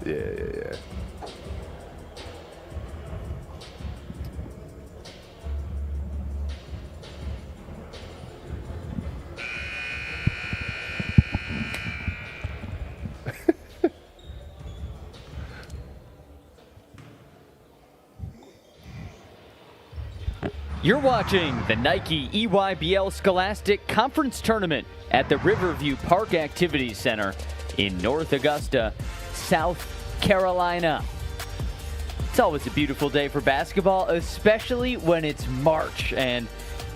Yeah. You're watching the Nike EYBL Scholastic Conference Tournament at the Riverview Park Activities Center in North Augusta, South Carolina. It's always a beautiful day for basketball, especially when it's March, and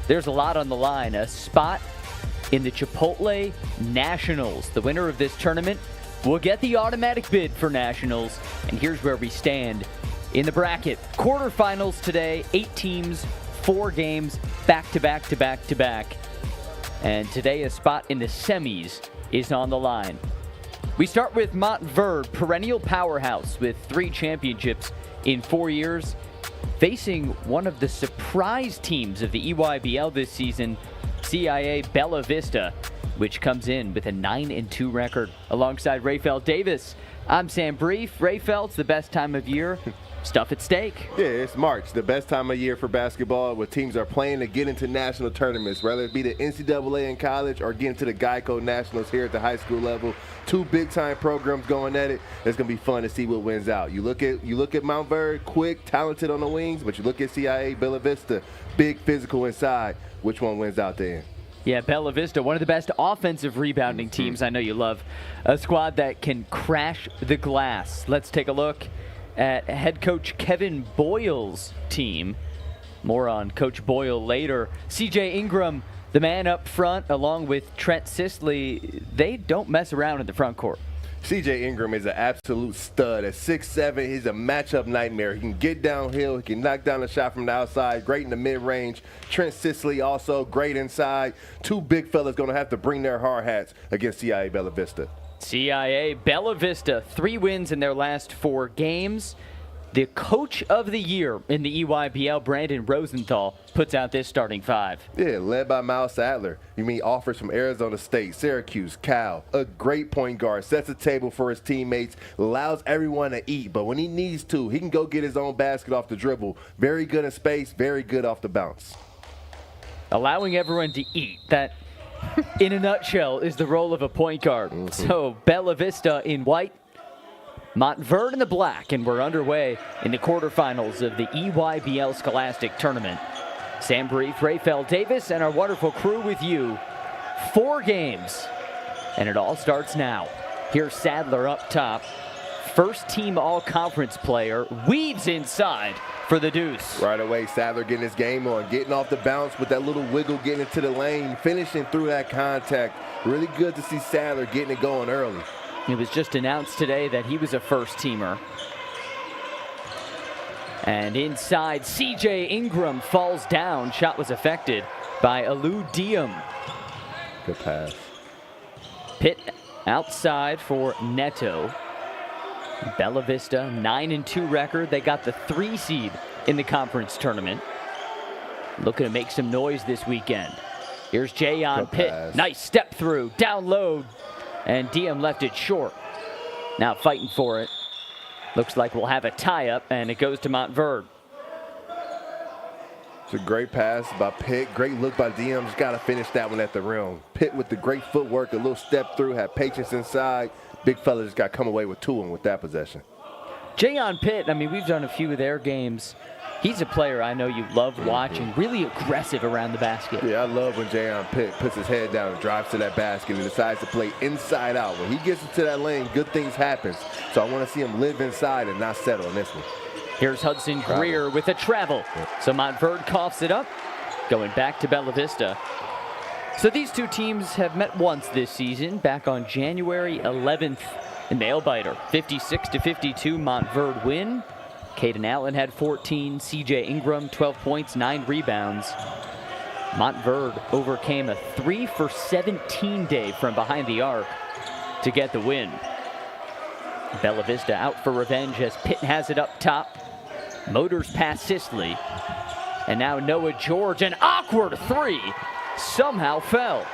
there's a lot on the line. A spot in the Chipotle Nationals. The winner of this tournament will get the automatic bid for Nationals, and here's where we stand in the bracket. Quarterfinals today, 8 teams, 4 games, back-to-back-to-back-to-back. And today a spot in the semis is on the line. We start with Montverde, perennial powerhouse with 3 championships in 4 years, facing one of the surprise teams of the EYBL this season, CIA Bella Vista, which comes in with a 9-2 record. Alongside Rafael Davis, I'm Sam Brief. Rafael, it's the best time of year. Stuff at stake. Yeah, it's March, the best time of year for basketball, where teams are playing to get into national tournaments, whether it be the NCAA in college or get into the Geico Nationals here at the high school level. 2 big-time programs going at it. It's going to be fun to see what wins out. You look at Montverde, quick, talented on the wings, but you look at CIA Bella Vista, big, physical inside. Which one wins out there? Yeah, Bella Vista, one of the best offensive rebounding teams. I know you love a squad that can crash the glass. Let's take a look at head coach Kevin Boyle's team. More on Coach Boyle later. CJ Ingram, the man up front, along with Trent Sisley, they don't mess around in the front court. CJ Ingram is an absolute stud. At 6'7", he's a matchup nightmare. He can get downhill. He can knock down a shot from the outside. Great in the mid-range. Trent Sisley also great inside. 2 big fellas going to have to bring their hard hats against CIA Bella Vista. CIA Bella Vista, 3 wins in their last 4 games. The coach of the year in the EYBL, Brandon Rosenthal, puts out this starting 5. Yeah, led by Miles Adler. You mean offers from Arizona State, Syracuse, Cal. A great point guard, sets a table for his teammates, allows everyone to eat, but when he needs to, he can go get his own basket off the dribble. Very good in space, very good off the bounce. Allowing everyone to eat, that in a nutshell is the role of a point guard. So Bella Vista in white, Montverde in the black, and we're underway in the quarterfinals of the EYBL Scholastic Tournament. Sam Brief, Rafael Davis, and our wonderful crew with you. 4 games, and it all starts now. Here's Sadler up top. First team all-conference player, weaves inside for the deuce. Right away, Sadler getting his game on, getting off the bounce with that little wiggle, getting into the lane, finishing through that contact. Really good to see Sadler getting it going early. It was just announced today that he was a first-teamer. And inside, CJ Ingram falls down. Shot was affected by Alou Diem. Good pass. Pitt outside for Neto. Bella Vista, 9-2 record. They got the 3 seed in the conference tournament. Looking to make some noise this weekend. Here's Jayon Pitt. Pass. Nice step through, down low, and Diem left it short. Now fighting for it. Looks like we'll have a tie-up, and it goes to Montverde. It's a great pass by Pitt. Great look by Diem. Just got to finish that one at the rim. Pitt with the great footwork, a little step through, had patience inside. Big fella just got to come away with 2 with that possession. Jayon Pitt, I mean, we've done a few of their games. He's a player I know you love watching, really aggressive around the basket. Yeah, I love when Jayon Pitt puts his head down and drives to that basket and decides to play inside out. When he gets into that lane, good things happen. So I want to see him live inside and not settle in this one. Here's Hudson Greer with a travel. So Montverde coughs it up, going back to Bella Vista. So these 2 teams have met once this season, back on January 11th in Nail-Biter. 56-52 Montverde win. Caden Allen had 14, CJ Ingram 12 points, 9 rebounds. Montverde overcame a 3-for-17 day from behind the arc to get the win. Bella Vista out for revenge as Pitt has it up top. Motors past Sisley. And now Noah George, an awkward 3, somehow fell.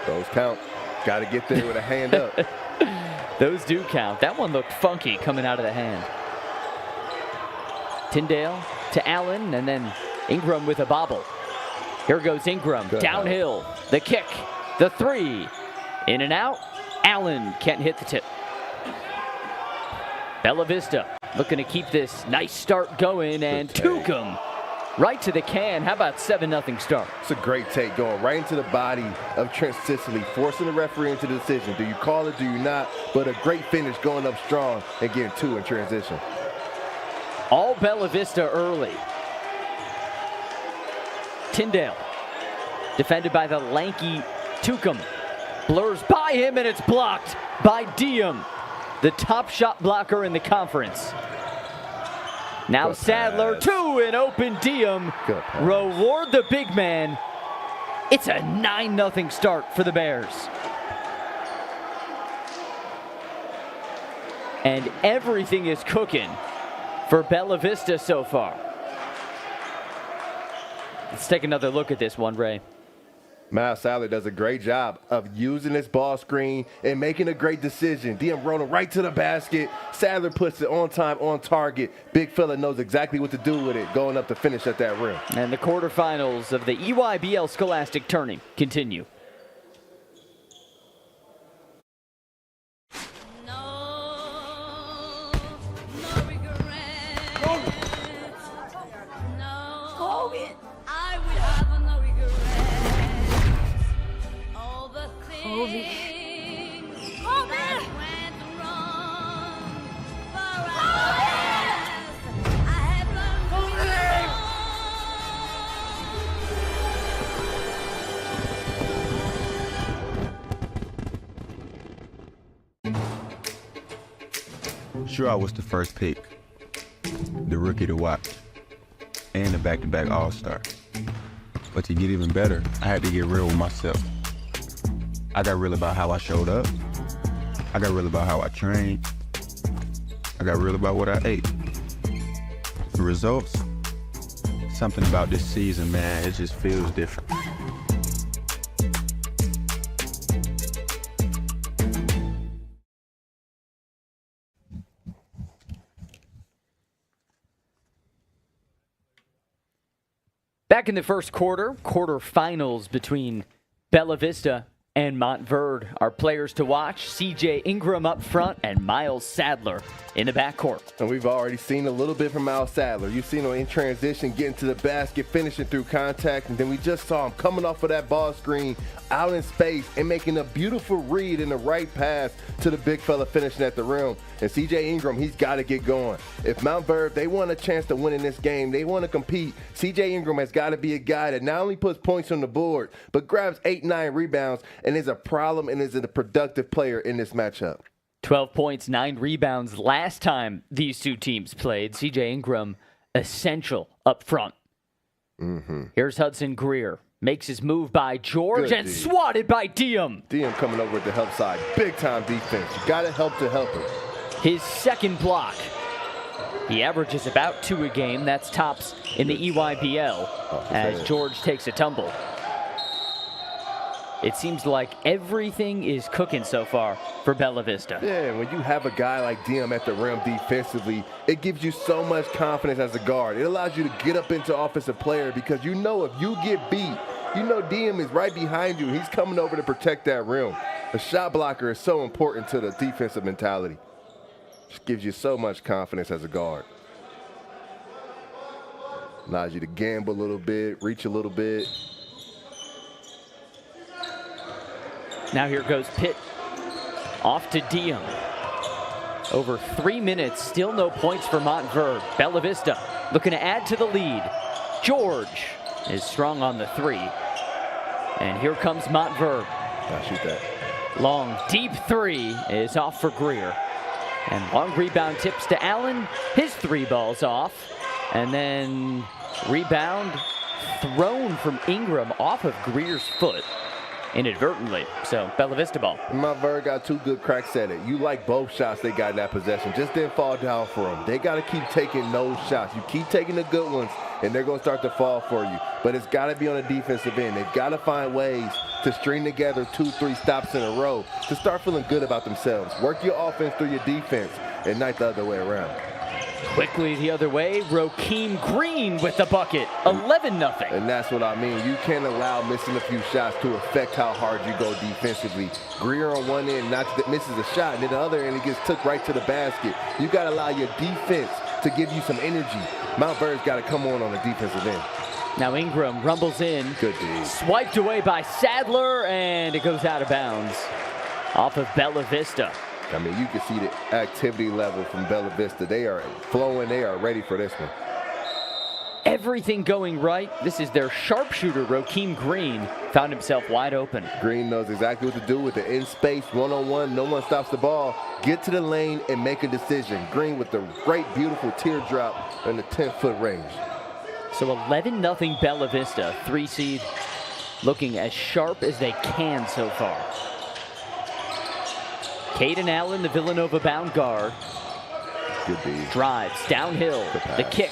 Those count. Got to get there with a hand up. Those do count. That one looked funky coming out of the hand. Tyndale to Allen, and then Ingram with a bobble. Here goes Ingram, downhill. The kick, the three. In and out. Allen can't hit the tip. Bella Vista looking to keep this nice start going, and Tucum right to the can. How about 7-0 start? It's a great take, going right into the body of Trent Sisley, forcing the referee into the decision. Do you call it, do you not? But a great finish, going up strong and getting two in transition. All Bella Vista early. Tyndale, defended by the lanky Tucum. Blurs by him, and it's blocked by Diem, the top shot blocker in the conference. Now Sadler, two in open. Diem reward the big man. It's a 9-0 start for the Bears. And everything is cooking for Bella Vista so far. Let's take another look at this one, Ray. Miles Sadler does a great job of using this ball screen and making a great decision. Diem rolling right to the basket. Sadler puts it on time, on target. Big fella knows exactly what to do with it, going up to finish at that rim. And the quarterfinals of the EYBL Scholastic Tourney continue. Sure, I was the first pick, the rookie to watch, and the back-to-back All-Star. But to get even better, I had to get real with myself. I got real about how I showed up. I got real about how I trained. I got real about what I ate. The results, something about this season, man, it just feels different. Back in the first quarter, quarterfinals between Bella Vista and Montverde. Our players to watch, C.J. Ingram up front and Miles Sadler in the backcourt. And we've already seen a little bit from Miles Sadler. You've seen him in transition, getting to the basket, finishing through contact, and then we just saw him coming off of that ball screen out in space and making a beautiful read in the right pass to the big fella finishing at the rim. And C.J. Ingram, he's got to get going. If Montverde, they want a chance to win in this game, they want to compete, C.J. Ingram has got to be a guy that not only puts points on the board, but grabs 8-9 rebounds and is a problem and is a productive player in this matchup. 12 points, 9 rebounds last time these two teams played. C.J. Ingram, essential up front. Here's Hudson Greer. Makes his move by George and swatted by Diem. Diem coming over at the help side. Big time defense. You got to help to help him. His second block. He averages about 2 a game. That's tops in the EYBL as George takes a tumble. It seems like everything is cooking so far for Bella Vista. Yeah, when you have a guy like Diem at the rim defensively, it gives you so much confidence as a guard. It allows you to get up into offensive player because you know if you get beat, you know Diem is right behind you. He's coming over to protect that rim. A shot blocker is so important to the defensive mentality. Just gives you so much confidence as a guard. Allows you to gamble a little bit, reach a little bit. Now here goes Pitt. Off to Diem. Over 3 minutes, still no points for Montverde. Bella Vista looking to add to the lead. George is strong on the 3. And here comes Montverde. I'll shoot that. Long, deep 3 is off for Greer. And long rebound tips to Allen. His 3 balls off. And then rebound thrown from Ingram off of Greer's foot inadvertently. So Bella Vista ball. Montverde got 2 good cracks at it. You like both shots they got in that possession. Just didn't fall down for them. They got to keep taking those shots. You keep taking the good ones, and they're going to start to fall for you. But it's got to be on the defensive end. They've got to find ways to string together 2-3 stops in a row to start feeling good about themselves. Work your offense through your defense, and not the other way around. Quickly the other way, Rakeem Green with the bucket, 11-0. And that's what I mean. You can't allow missing a few shots to affect how hard you go defensively. Greer on one end misses a shot, and then the other end, he gets took right to the basket. You got to allow your defense to give you some energy. Montverde's got to come on the defensive end. Now Ingram rumbles in. Good D. Swiped away by Sadler, and it goes out of bounds off of Bella Vista. I mean, you can see the activity level from Bella Vista. They are flowing. They are ready for this one. Everything going right. This is their sharpshooter, Rakeem Green. Found himself wide open. Green knows exactly what to do with it. In space, one-on-one, no one stops the ball. Get to the lane and make a decision. Green with the great, beautiful teardrop in the 10-foot range. So 11-0 Bella Vista, 3 seed, looking as sharp as they can so far. Caden Allen, the Villanova-bound guard. Good D. Drives downhill, the kick.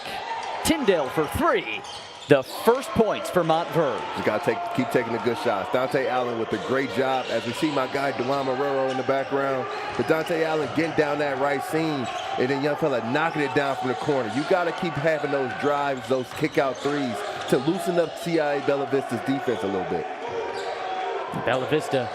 Tyndale for 3. The first points for Montverde. You got to keep taking the good shots. Dante Allen with a great job. As we see my guy, DeJuan Marrero, in the background. But Dante Allen getting down that right seam, and then young fella knocking it down from the corner. You got to keep having those drives, those kick-out threes to loosen up CIA Bella Vista's defense a little bit. Bella Vista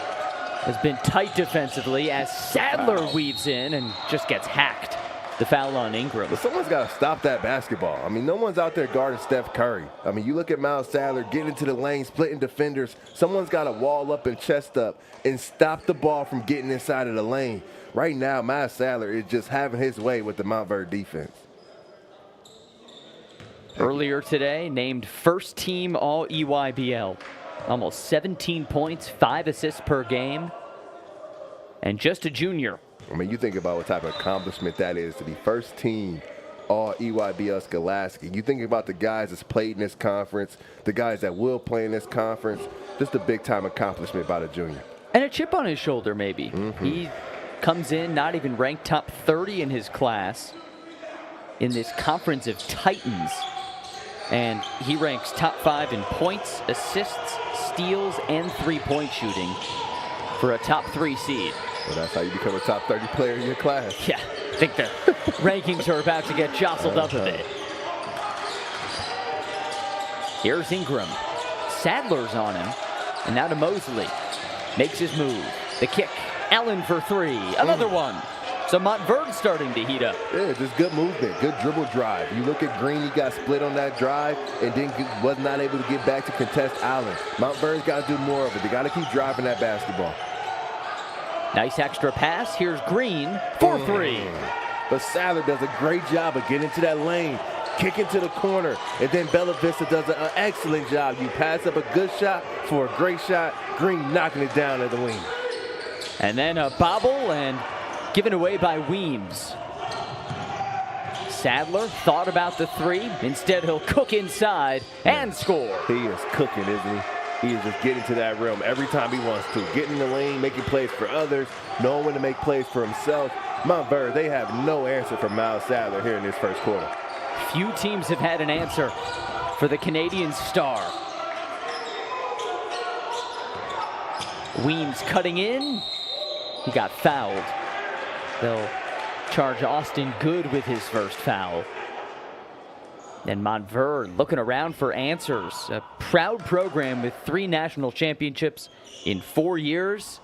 has been tight defensively as Sadler weaves in and just gets hacked. The foul on Ingram. But someone's got to stop that basketball. I mean, no one's out there guarding Steph Curry. I mean, you look at Miles Sadler getting into the lane, splitting defenders. Someone's got to wall up and chest up and stop the ball from getting inside of the lane. Right now, Miles Sadler is just having his way with the Montverde defense. Earlier today, named first team all EYBL. Almost 17 points, 5 assists per game. And just a junior. I mean, you think about what type of accomplishment that is to be first team all EYBL Scholastic. You think about the guys that's played in this conference, the guys that will play in this conference. Just a big-time accomplishment by the junior. And a chip on his shoulder, maybe. He comes in not even ranked top 30 in his class in this conference of titans. And he ranks top 5 in points, assists, steals, and three-point shooting for a top 3 seed. Well, that's how you become a top 30 player in your class. Yeah, I think the rankings are about to get jostled up a bit. Here's Ingram. Sadler's on him. And now to Mosley. Makes his move. The kick. Allen for 3. Another one. So Montverde starting to heat up. Yeah, just good movement, good dribble drive. You look at Green, he got split on that drive and then was not able to get back to contest Allen. Montverde's got to do more of it. They got to keep driving that basketball. Nice extra pass. Here's Green for 3. But Sadler does a great job of getting into that lane, kicking to the corner, and then Bella Vista does an excellent job. You pass up a good shot for a great shot. Green knocking it down at the wing. And then a bobble and given away by Weems. Sadler thought about the 3. Instead, he'll cook inside and score. He is cooking, isn't he? He is just getting to that rim every time he wants to. Getting in the lane, making plays for others, knowing when to make plays for himself. Montverde, they have no answer for Miles Sadler here in this first quarter. Few teams have had an answer for the Canadian star. Weems cutting in. He got fouled. They'll charge Austin Good with his first foul. And Montverde looking around for answers. A proud program with 3 national championships in 4 years.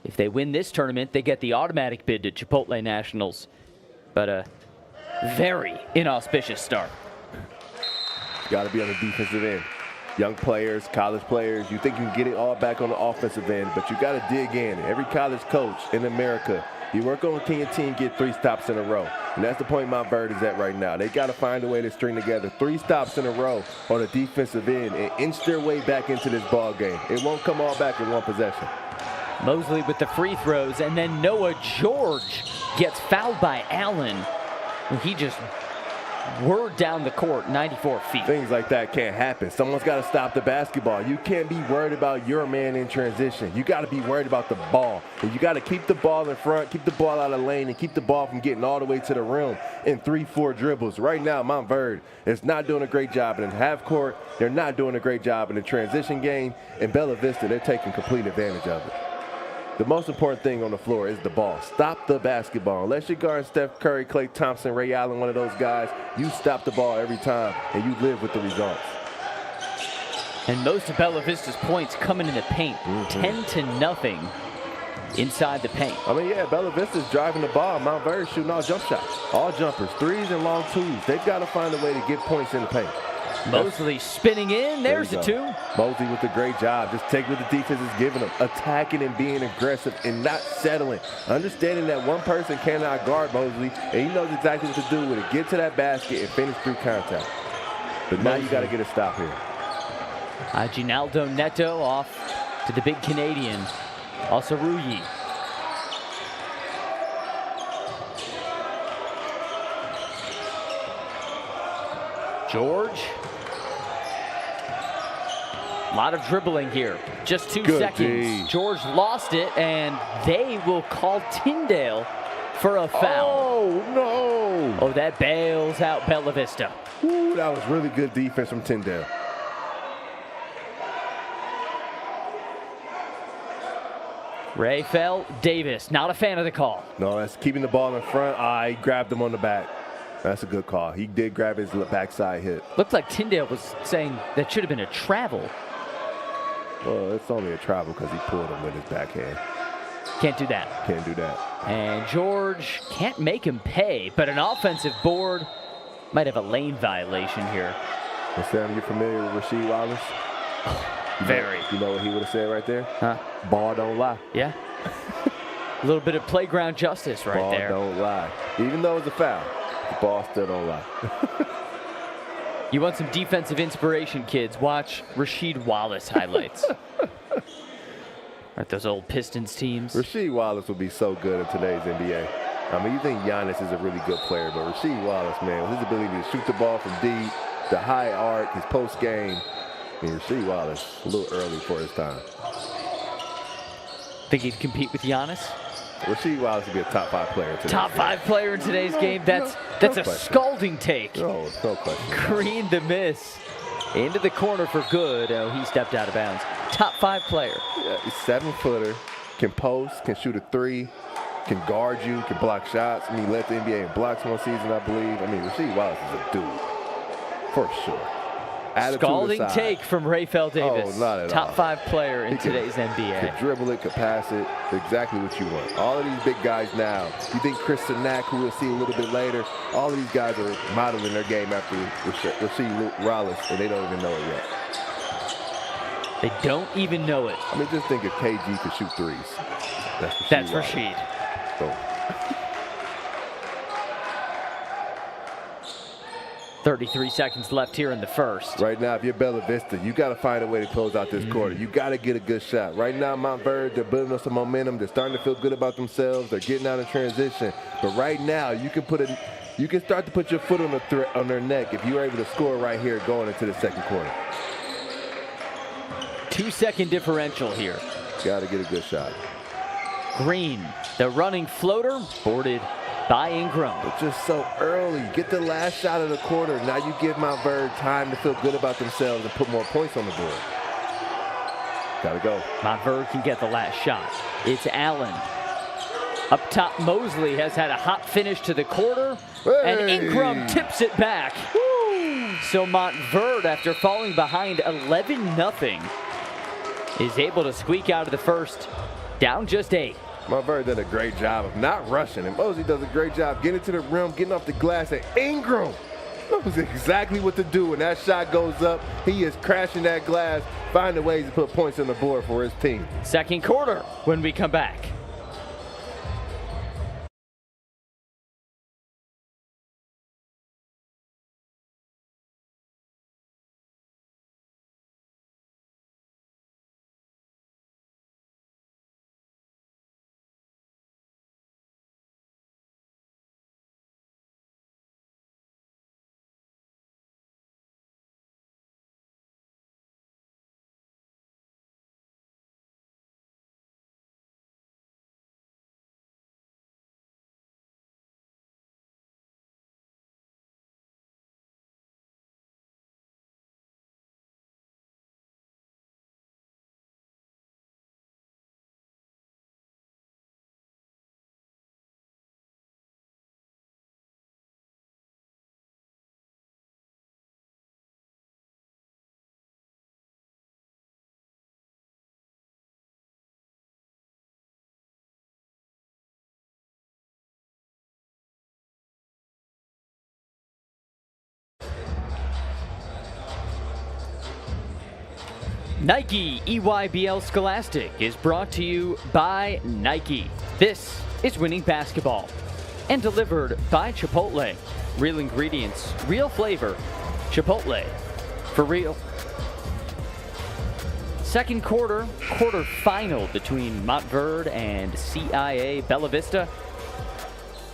If they win this tournament, they get the automatic bid to Chipotle Nationals. But a very inauspicious start. Got to be on the defensive end. Young players, college players, you think you can get it all back on the offensive end, but you got to dig in. Every college coach in America, you work on can your team get 3 stops in a row. And that's the point Montverde is at right now. They got to find a way to string together 3 stops in a row on the defensive end and inch their way back into this ball game. It won't come all back in one possession. Mosley with the free throws, and then Noah George gets fouled by Allen. He just were down the court 94 feet. Things like that can't happen. Someone's got to stop the basketball. You can't be worried about your man in transition. You got to be worried about the ball. And you got to keep the ball in front, keep the ball out of lane, and keep the ball from getting all the way to the rim in 3-4 dribbles. Right now, Montverde is not doing a great job in the half court. They're not doing a great job in the transition game. In Bella Vista, they're taking complete advantage of it. The most important thing on the floor is the ball. Stop the basketball. Unless you're guarding Steph Curry, Klay Thompson, Ray Allen, one of those guys, you stop the ball every time, and you live with the results. And most of Bella Vista's points coming in the paint, 10-0 inside the paint. I mean, yeah, Bella Vista's driving the ball. Montverde shooting all jump shots, all jumpers, threes and long twos. They've got to find a way to get points in the paint. Mosley spinning in. There's the two. Mosley with a great job. Just take what the defense is giving them. Attacking and being aggressive and not settling. Understanding that one person cannot guard Mosley, and he knows exactly what to do with it. Get to that basket and finish through contact. But now you got to get a stop here. Aginaldo Neto off to the big Canadian, Osaruyi. George. A lot of dribbling here. Just 2 seconds. D. George lost it, and they will call Tyndale for a foul. Oh, no. Oh, that bails out Bella Vista. Ooh, that was really good defense from Tyndale. Rafael Davis, not a fan of the call. No, that's keeping the ball in front. He grabbed him on the back. That's a good call. He did grab his backside hit. Looked like Tyndale was saying that should have been a travel. Well, it's only a travel because he pulled him with his backhand. Can't do that. Can't do that. And George can't make him pay, but an offensive board might have a lane violation here. Well, Sam, you familiar with Rasheed Wallace? Very. You know what he would have said right there? Huh? Ball don't lie. Yeah. A little bit of playground justice right Ball there. don't lie. Even though it's a foul, the ball still don't lie. You want some defensive inspiration, kids? Watch Rasheed Wallace highlights. Aren't those old Pistons teams? Rasheed Wallace would be so good in today's NBA. I mean, you think Giannis is a really good player, but Rasheed Wallace, man, with his ability to shoot the ball from deep, the high arc, his post game. I mean, Rasheed Wallace, a little early for his time. Think he'd compete with Giannis? Rasheed Wallace would be a top 5 player today. Top 5 player in today's game. That's a scalding take. No question. Green the miss. Into the corner for good. Oh, he stepped out of bounds. Top 5 player. Yeah, he's 7-footer, can post, can shoot a 3, can guard you, can block shots. I mean, he led the NBA in blocks one season, I believe. I mean, Rasheed Wallace is a dude, for sure. Attitude Scalding aside. take from Rafael Davis. Oh, not at Top all. 5 player in He can- today's NBA. Could dribble it, could pass it, exactly what you want. All of these big guys now, you think Chris Sinak, who we'll see a little bit later, all of these guys are modeling their game after Rasheed Wallace, and they don't even know it yet. They don't even know it. I mean, just think if KG could shoot threes. That's Wallace. Rasheed. So, 33 seconds left here in the first. right now, if you're Bella Vista, you got to find a way to close out this quarter. You got to get a good shot. Right now, Montverde, they're building up some momentum. They're starting to feel good about themselves. They're getting out of transition. But right now, you can start to put your foot on their neck if you're able to score right here going into the second quarter. 2-second differential here. Got to get a good shot. Green, the running floater, boarded by Ingram. But just so early. Get the last shot of the quarter. Now you give Montverde time to feel good about themselves and put more points on the board. Got to go. Montverde can get the last shot. It's Allen. Up top, Mosley has had a hot finish to the quarter, and Ingram tips it back. So Montverde, after falling behind 11-0, is able to squeak out of the first, down just 8. Montverde did a great job of not rushing, and Mosley does a great job getting to the rim, getting off the glass, and Ingram knows exactly what to do. When that shot goes up, he is crashing that glass, finding ways to put points on the board for his team. Second quarter when we come back. Nike EYBL Scholastic is brought to you by Nike. This is Winning Basketball and delivered by Chipotle. Real ingredients, real flavor. Chipotle, for real. Second quarterfinal between Montverde and CIA Bella Vista.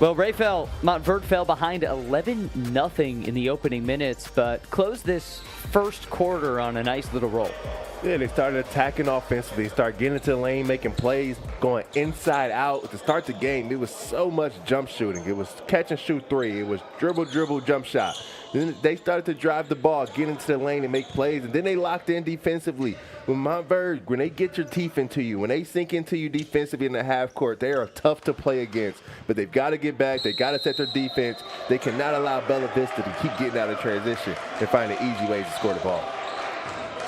Well, Rafael, Montverde fell behind 11-0 in the opening minutes, but closed this first quarter on a nice little roll. Yeah, they started attacking offensively. They started getting into the lane, making plays, going inside out. To start the game, it was so much jump shooting. It was catch and shoot three. It was dribble, jump shot. Then they started to drive the ball, get into the lane and make plays, and then they locked in defensively. When Montverde, when they get your teeth into you, when they sink into you defensively in the half court, they are tough to play against. But they've got to get back. They've got to set their defense. They cannot allow Bella Vista to keep getting out of transition and finding easy ways to score the ball.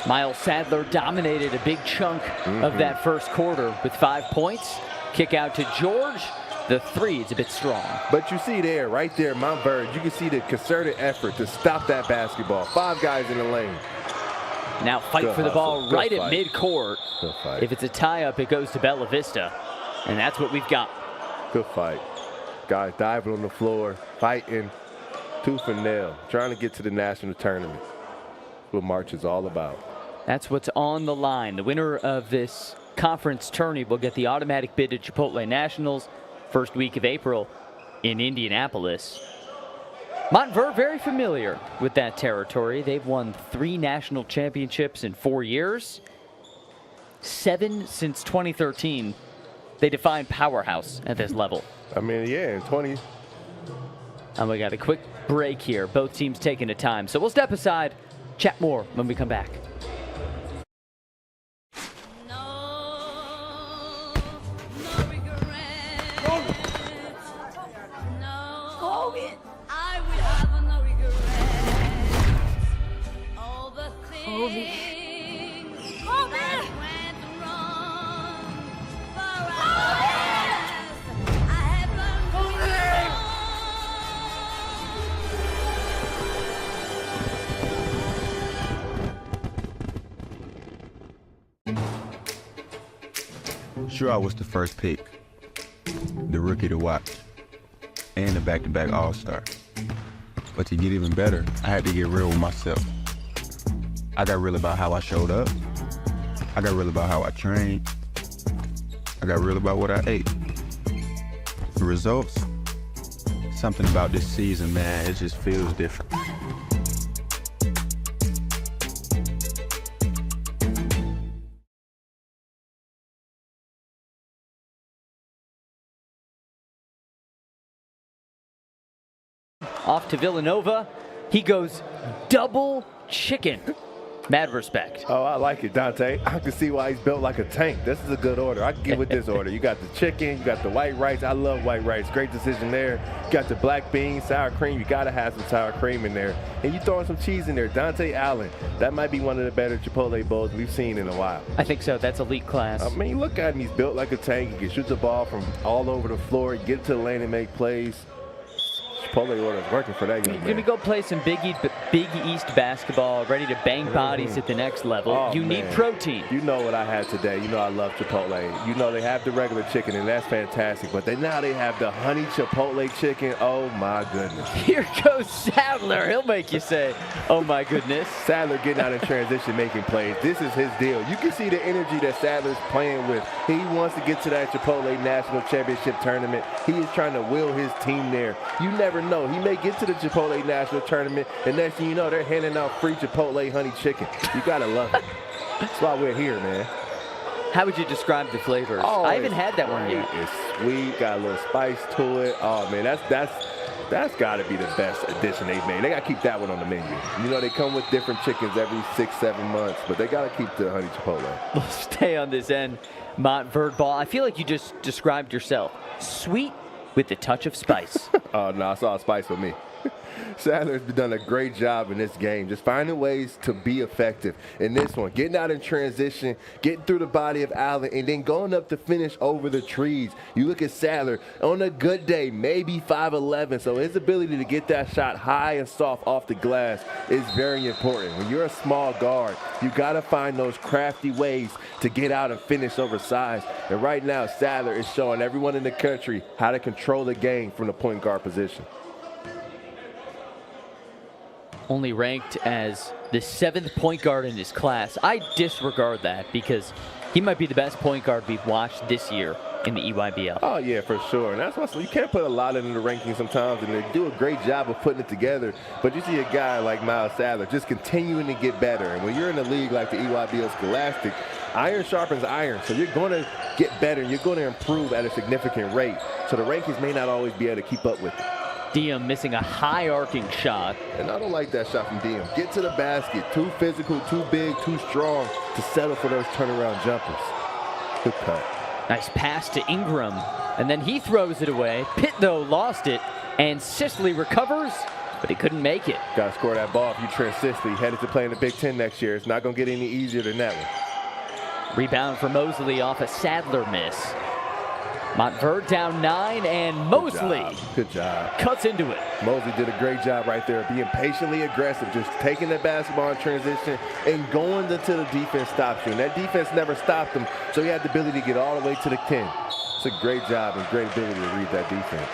Miles Sadler dominated a big chunk of that first quarter with 5 points. Kick out to George. The three is a bit strong. But you see there, right there, Montverde, you can see the concerted effort to stop that basketball. 5 guys in the lane. Now fight for the ball right at midcourt. Good fight. If it's a tie-up, it goes to Bella Vista. And that's what we've got. Good fight. Guys diving on the floor, fighting, tooth and nail, trying to get to the national tournament. What March is all about. That's what's on the line. The winner of this conference tourney will get the automatic bid to Chipotle Nationals first week of April in Indianapolis. Montverde very familiar with that territory. They've won 3 national championships in 4 years, 7 since 2013. They define powerhouse at this level. I mean, yeah, in 20. And we got a quick break here. Both teams taking a time. So we'll step aside, chat more when we come back. Sure, I was the first pick, the rookie to watch, and the back-to-back All-Star. But to get even better, I had to get real with myself. I got real about how I showed up. I got real about how I trained. I got real about what I ate. The results, something about this season, man, it just feels different. Off to Villanova. He goes double chicken. Mad respect. Oh, I like it, Dante. I can see why he's built like a tank. This is a good order. I can get with this order. You got the chicken, you got the white rice. I love white rice. Great decision there. You got the black beans, sour cream. You got to have some sour cream in there. And you throwing some cheese in there. Dante Allen. That might be one of the better Chipotle bowls we've seen in a while. I think so. That's elite class. I mean, look at him. He's built like a tank. He can shoot the ball from all over the floor, get to the lane and make plays. Chipotle order is working for that young man. You're going to go play some Big East basketball, ready to bang bodies at the next level. Oh, you need protein. You know what I had today. You know I love Chipotle. You know they have the regular chicken, and that's fantastic. But now they have the honey Chipotle chicken. Oh, my goodness. Here goes Sadler. He'll make you say, oh, my goodness. Sadler getting out in transition, making plays. This is his deal. You can see the energy that Sadler's playing with. He wants to get to that Chipotle National Championship tournament. He is trying to will his team there. You never know. He may get to the Chipotle National Tournament, and next thing you know, they're handing out free Chipotle honey chicken. You got to love it. That's why we're here, man. How would you describe the flavors? Oh, I haven't had that one yet. It's sweet, got a little spice to it. Oh, man, that's got to be the best addition they've made. They got to keep that one on the menu. You know, they come with different chickens every 6-7 months, but they got to keep the honey Chipotle. We'll stay on this end. Montverde ball. I feel like you just described yourself. Sweet with the touch of spice. Oh, no, it's all spice with me. Sadler's done a great job in this game, just finding ways to be effective. In this one, getting out in transition, getting through the body of Allen, and then going up to finish over the trees. You look at Sadler, on a good day, maybe 5'11", so his ability to get that shot high and soft off the glass is very important. When you're a small guard, you got to find those crafty ways to get out and finish oversized. And right now, Sadler is showing everyone in the country how to control the game from the point guard position. Only ranked as the 7th point guard in his class. I disregard that because he might be the best point guard we've watched this year in the EYBL. Oh, yeah, for sure. And that's why you can't put a lot in the rankings sometimes, and they do a great job of putting it together. But you see a guy like Miles Sadler just continuing to get better. And when you're in a league like the EYBL Scholastic, iron sharpens iron. So you're going to get better. You're going to improve at a significant rate. So the rankings may not always be able to keep up with it. Diem missing a high arcing shot. And I don't like that shot from Diem. Get to the basket. Too physical, too big, too strong to settle for those turnaround jumpers. Good cut. Nice pass to Ingram. And then he throws it away. Pitt, though, lost it. And Sisley recovers, but he couldn't make it. Got to score that ball if you Trent Sisley. Headed to play in the Big Ten next year. It's not going to get any easier than that one. Rebound for Mosley off a Sadler miss. Montverde down 9, and Mosley Good job. cuts into it. Mosley did a great job right there, being patiently aggressive, just taking the basketball in transition and going until the defense stops you. And that defense never stopped him, so he had the ability to get all the way to the 10. It's a great job and great ability to read that defense.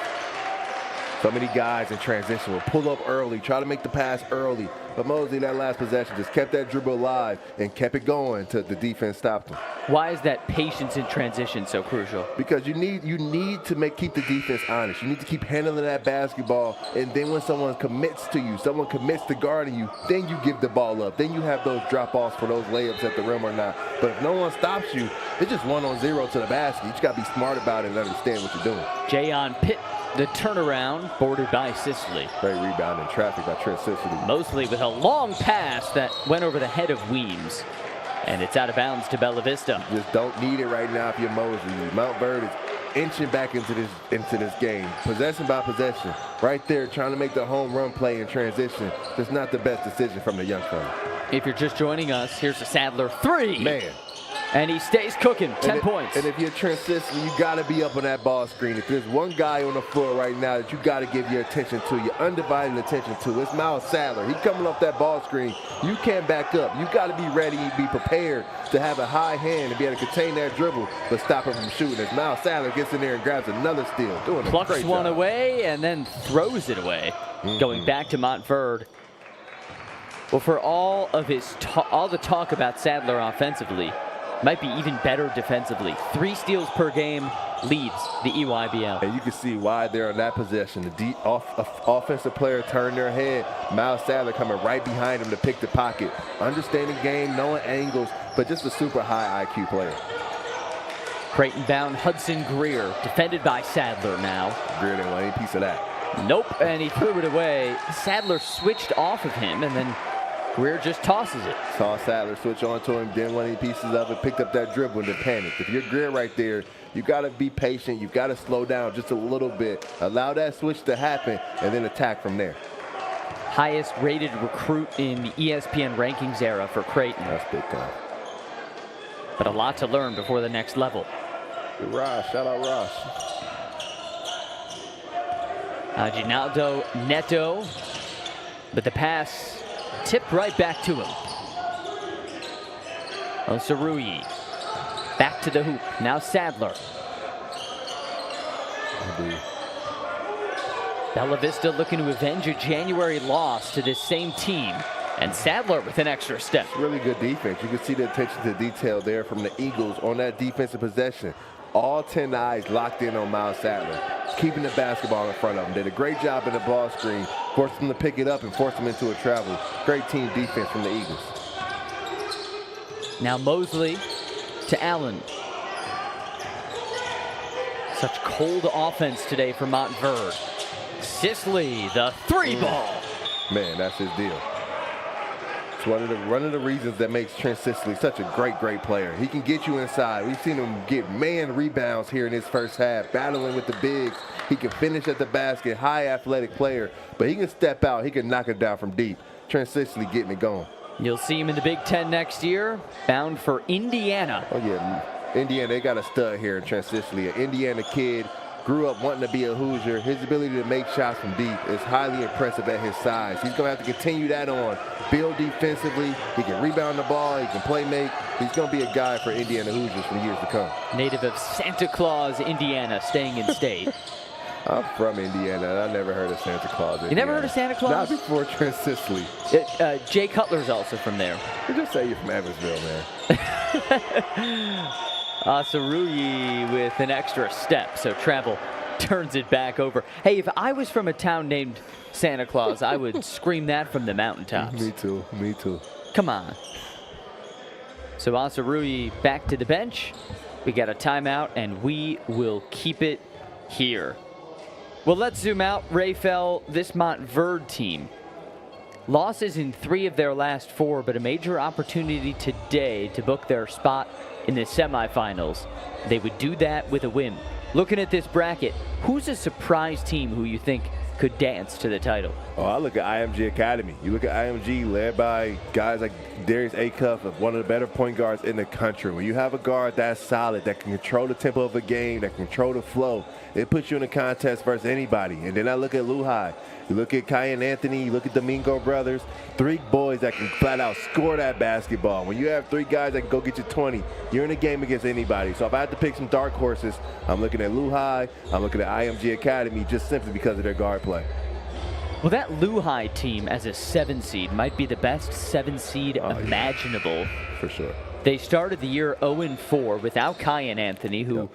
So many guys in transition will pull up early, try to make the pass early. But Mosley, that last possession, just kept that dribble alive and kept it going until the defense stopped him. Why is that patience in transition so crucial? Because you need to keep the defense honest. You need to keep handling that basketball, and then when someone commits to you, someone commits to guarding you, then you give the ball up. Then you have those drop-offs for those layups at the rim or not. But if no one stops you, it's just 1-on-0 to the basket. You just got to be smart about it and understand what you're doing. Jayon Pitt, the turnaround, bordered by Sisley. Great rebound in traffic by Trent Sisley. Mosley with a long pass that went over the head of Weems. And it's out of bounds to Bella Vista. You just don't need it right now if you're Mosley. Montverde is inching back into this game. Possession by possession. Right there trying to make the home run play in transition. Just not the best decision from the young fella. If you're just joining us, here's a Sadler 3. Man. And he stays cooking, 10 points. And if you're Trent Sisley, you got to be up on that ball screen. If there's one guy on the floor right now that you got to give your attention to, your undivided attention to, it's Miles Sadler. He's coming off that ball screen. You can't back up. You got to be ready, be prepared to have a high hand and be able to contain that dribble, but stop him from shooting. As Miles Sadler gets in there and grabs another steal, doing a great job. Plucks one away and then throws it away. Going back to Montverde. Well, for all of all the talk about Sadler offensively, might be even better defensively. 3 steals per game leads the EYBL. And you can see why they're in that possession. The offensive player turned their head. Miles Sadler coming right behind him to pick the pocket. Understanding game, knowing angles, but just a super high IQ player. Creighton bound Hudson Greer, defended by Sadler now. Greer didn't want any piece of that. Nope, and he threw it away. Sadler switched off of him, and then Greer just tosses it. Saw Sadler switch on to him, didn't want any pieces of it, picked up that dribble and then panicked. If you're Greer right there, you got to be patient. You've got to slow down just a little bit. Allow that switch to happen and then attack from there. Highest rated recruit in the ESPN rankings era for Creighton. That's big time. But a lot to learn before the next level. Ross, shout out Ross. Ginaldo Neto, but the pass tipped right back to him. Osarui back to the hoop. Now Sadler. Bella Vista looking to avenge a January loss to this same team. And Sadler with an extra step. Really good defense. You can see the attention to detail there from the Eagles on that defensive possession. All 10 eyes locked in on Miles Sadler, keeping the basketball in front of him. Did a great job in the ball screen, forced him to pick it up and forced him into a travel. Great team defense from the Eagles. Now Mosley to Allen. Such cold offense today for Montverde. Sisley, the 3-ball. Man, that's his deal. It's one of the reasons that makes Trent Sisley such a great player. He can get you inside. We've seen him get man rebounds here in his first half, battling with the bigs He can finish at the basket, high athletic player, but he can step out. He can knock it down from deep. Trent Sisley getting it going. You'll see him in the Big Ten next year, bound for Indiana. Oh, yeah. Indiana, they got a stud here in Trent Sisley, an Indiana kid. Grew up wanting to be a Hoosier. His ability to make shots from deep is highly impressive at his size. He's going to have to continue that on. Build defensively. He can rebound the ball. He can play make. He's going to be a guy for Indiana Hoosiers for years to come. Native of Santa Claus, Indiana, staying in state. I'm from Indiana. I never heard of Santa Claus. You never heard of Santa Claus? Not before Trent Sisley. Jay Cutler's also from there. You just say you're from Evansville, man. Asaruyi with an extra step, so travel turns it back over. Hey, if I was from a town named Santa Claus, I would scream that from the mountaintops. Me too. Me too. Come on. So Asaruyi back to the bench. We got a timeout, and we will keep it here. Well, let's zoom out. Rafael, this Montverde team. Losses in 3 of their last 4, but a major opportunity today to book their spot in the semifinals. They would do that with a win. Looking at this bracket, who's a surprise team who you think could dance to the title? Oh, I look at IMG Academy. You look at IMG led by guys like Darius Acuff, one of the better point guards in the country. When you have a guard that's solid, that can control the tempo of a game, that can control the flow, it puts you in a contest versus anybody. And then I look at Lehigh. You look at Kyan Anthony, you look at Domingo brothers, 3 boys that can flat out score that basketball. When you have 3 guys that can go get you 20, you're in a game against anybody. So if I had to pick some dark horses, I'm looking at Lehigh, I'm looking at IMG Academy just simply because of their guard play. Well, that Lehigh team as a 7 seed might be the best 7 seed imaginable. Yeah, for sure. They started the year 0-4 without Kyan Anthony, who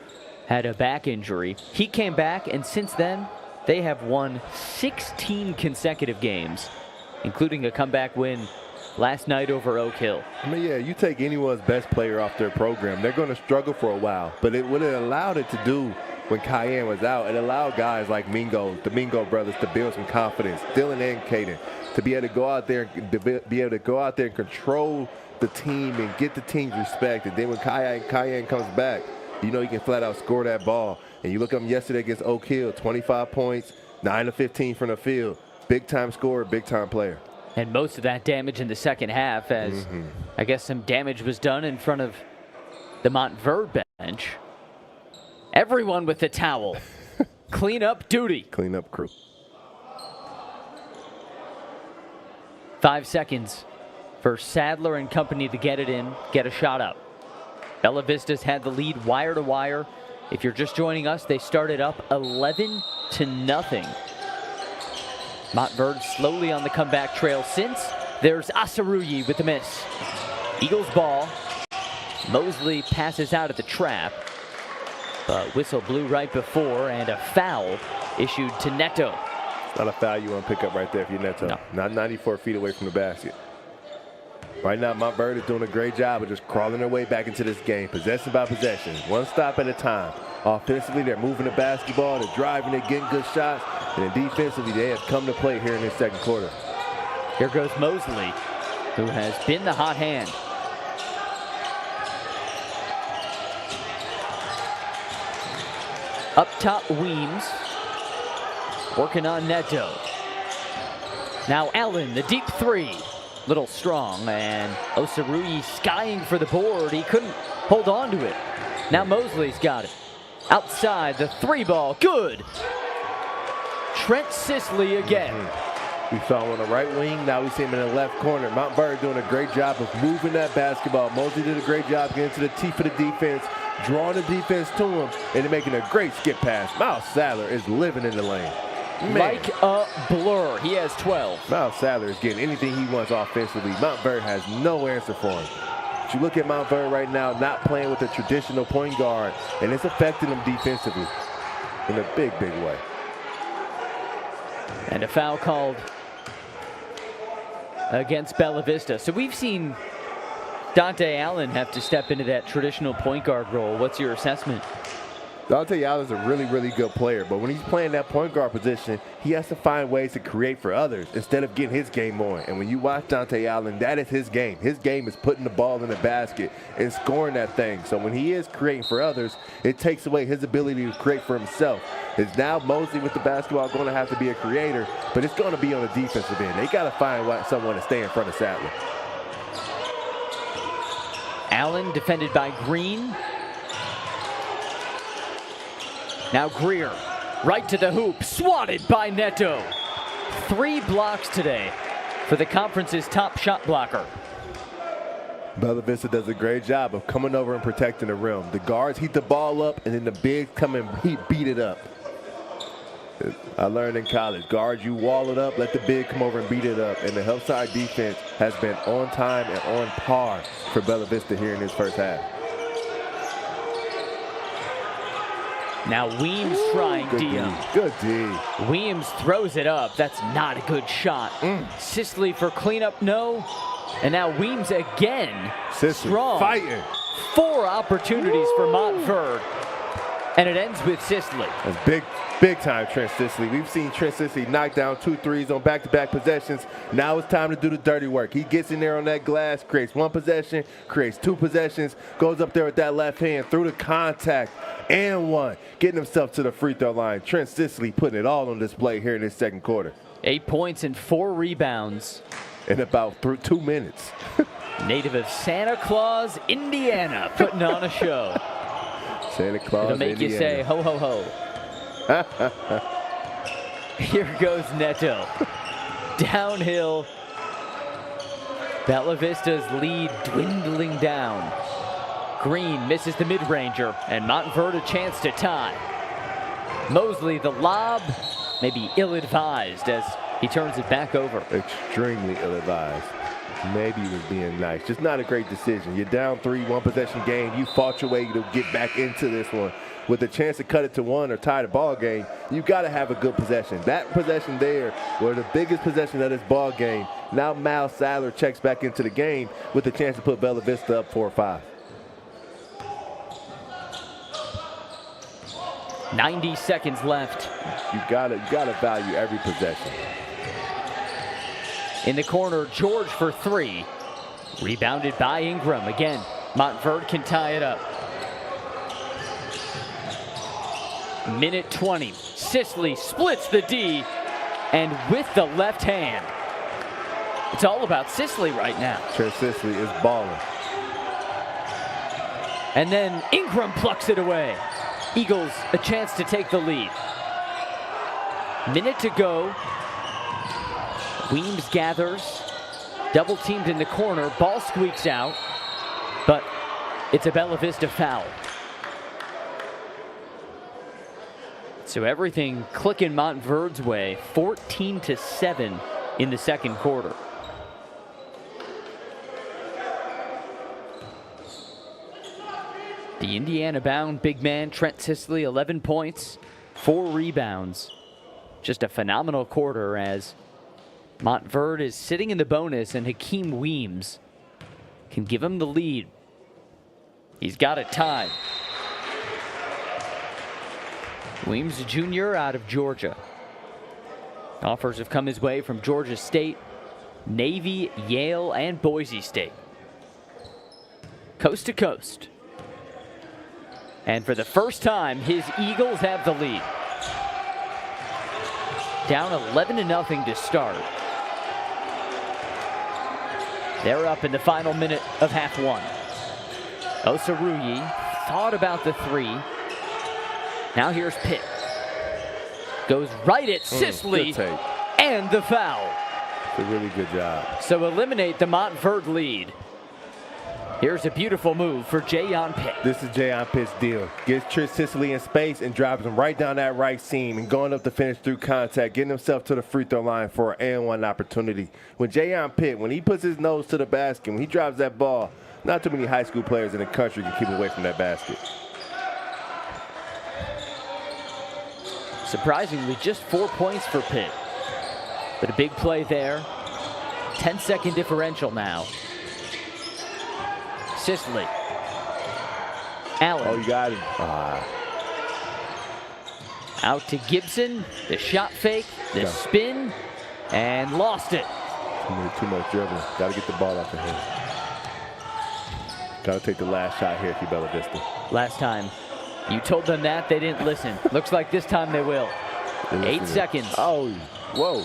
had a back injury. He came back, and since then, they have won 16 consecutive games, including a comeback win last night over Oak Hill. I mean, yeah, you take anyone's best player off their program, they're going to struggle for a while. But what it allowed it to do when Kyan was out, it allowed guys like the Mingo brothers to build some confidence, Dylan and Caden, to be able to go out there and control the team and get the team's respect. And then when Kyan comes back, you know he can flat out score that ball. And you look at him yesterday against Oak Hill, 25 points, 9 of 15 from the field. Big-time scorer, big-time player. And most of that damage in the second half, as I guess some damage was done in front of the Montverde bench. Everyone with the towel. Clean up duty. Clean up crew. 5 seconds for Sadler and company to get it in, get a shot up. Bella Vista's had the lead wire to wire. If you're just joining us, they started up 11-0. Montverde slowly on the comeback trail since. There's Asaruyi with the miss. Eagles ball. Mosley passes out at the trap. But whistle blew right before, and a foul issued to Neto. It's not a foul you want to pick up right there if you're Neto. No. Not 94 feet away from the basket. Right now, Montverde is doing a great job of just crawling their way back into this game, possession by possession, one stop at a time. Offensively, they're moving the basketball, they're driving, they're getting good shots, and then defensively, they have come to play here in this second quarter. Here goes Mosley, who has been the hot hand. Up top, Weems, working on Neto. Now Allen, the deep 3. Little strong, and Osaruyi skying for the board. He couldn't hold on to it. Now Mosley's got it. Outside, the 3 ball, good. Trent Sisley again. We saw him on the right wing, now we see him in the left corner. Montverde doing a great job of moving that basketball. Mosley did a great job getting to the teeth of the defense, drawing the defense to him, and then making a great skip pass. Miles Sadler is living in the lane. Man. Like a blur. He has 12. Miles Sadler is getting anything he wants offensively. Montverde has no answer for him. But you look at Montverde right now, not playing with a traditional point guard, and it's affecting them defensively in a big, big way. And a foul called against Bella Vista. So we've seen Dante Allen have to step into that traditional point guard role. What's your assessment? Dante Allen's a really, really good player, but when he's playing that point guard position, he has to find ways to create for others instead of getting his game on. And when you watch Dante Allen, that is his game. His game is putting the ball in the basket and scoring that thing. So when he is creating for others, it takes away his ability to create for himself. It's now Mosley with the basketball going to have to be a creator, but it's going to be on the defensive end. They got to find someone to stay in front of Sadler. Allen defended by Green. Now Greer, right to the hoop, swatted by Neto. 3 blocks today for the conference's top shot blocker. Bella Vista does a great job of coming over and protecting the rim. The guards heat the ball up, and then the bigs come and beat it up. I learned in college, guards, you wall it up, let the big come over and beat it up. And the help side defense has been on time and on par for Bella Vista here in this first half. Now Weems trying DM. Good D. Weems throws it up. That's not a good shot. Sisley for cleanup, no. And now Weems again. Sisley strong. fighting. 4 opportunities for Montverde. And it ends with Sisley. That's big time Trent Sisley. We've seen Trent Sisley knock down 2 threes on back-to-back possessions. Now it's time to do the dirty work. He gets in there on that glass, creates 1 possession, creates 2 possessions, goes up there with that left hand through the contact and 1, getting himself to the free throw line. Trent Sisley putting it all on display here in this second quarter. 8 points and 4 rebounds. In about 2 minutes. Native of Santa Claus, Indiana, putting on a show. Santa Claus, It'll make Indiana. you say, ho, ho, ho. Here goes Neto. Downhill. Bella Vista's lead dwindling down. Green misses the mid-ranger, and Montverde a chance to tie. Mosley, the lob, maybe ill-advised as he turns it back over. Extremely ill-advised. Maybe he was being nice. Just not a great decision. You're down 3, 1 possession game. You fought your way to get back into this one. With a chance to cut it to 1 or tie the ball game, you got to have a good possession. That possession there was the biggest possession of this ball game. Now Mal Sadler checks back into the game with a chance to put Bella Vista up 4 or 5. 90 seconds left. You gotta value every possession. In the corner, George for 3. Rebounded by Ingram. Again, Montverde can tie it up. Minute 20. Sisley splits the D, and with the left hand. It's all about Sisley right now. Trent Sisley is balling. And then Ingram plucks it away. Eagles a chance to take the lead. Minute to go. Weems gathers, double teamed in the corner, ball squeaks out, but it's a Bella Vista foul. So everything clicking Montverde's way, 14-7 in the second quarter. The Indiana-bound big man, Trent Sisley, 11 points, 4 rebounds. Just a phenomenal quarter as Montverde is sitting in the bonus, and Hakeem Weems can give him the lead. He's got it tied. Weems, a junior out of Georgia. Offers have come his way from Georgia State, Navy, Yale, and Boise State. Coast to coast. And for the first time, his Eagles have the lead. Down 11-0 to start. They're up in the final minute of half 1. Osaruyi thought about the 3. Now here's Pitt. Goes right at Sisley, and the foul. It's a really good job. So eliminate the Montverde lead. Here's a beautiful move for Jayon Pitt. This is Jayon Pitt's deal. Gets Trent Sisley in space and drives him right down that right seam and going up to finish through contact, getting himself to the free throw line for an and-1 opportunity. When Jayon Pitt, when he puts his nose to the basket, when he drives that ball, not too many high school players in the country can keep away from that basket. Surprisingly, just 4 points for Pitt. But a big play there. 10-second differential now. Sisley. Allen. Oh, you got him. Out to Gibson, the shot fake, the spin, and lost it. Too much dribbling. Got to get the ball out the hand. Got to take the last shot here if you Bella Vista. Last time you told them that, they didn't listen. Looks like this time they will. 8 seconds. Oh, whoa.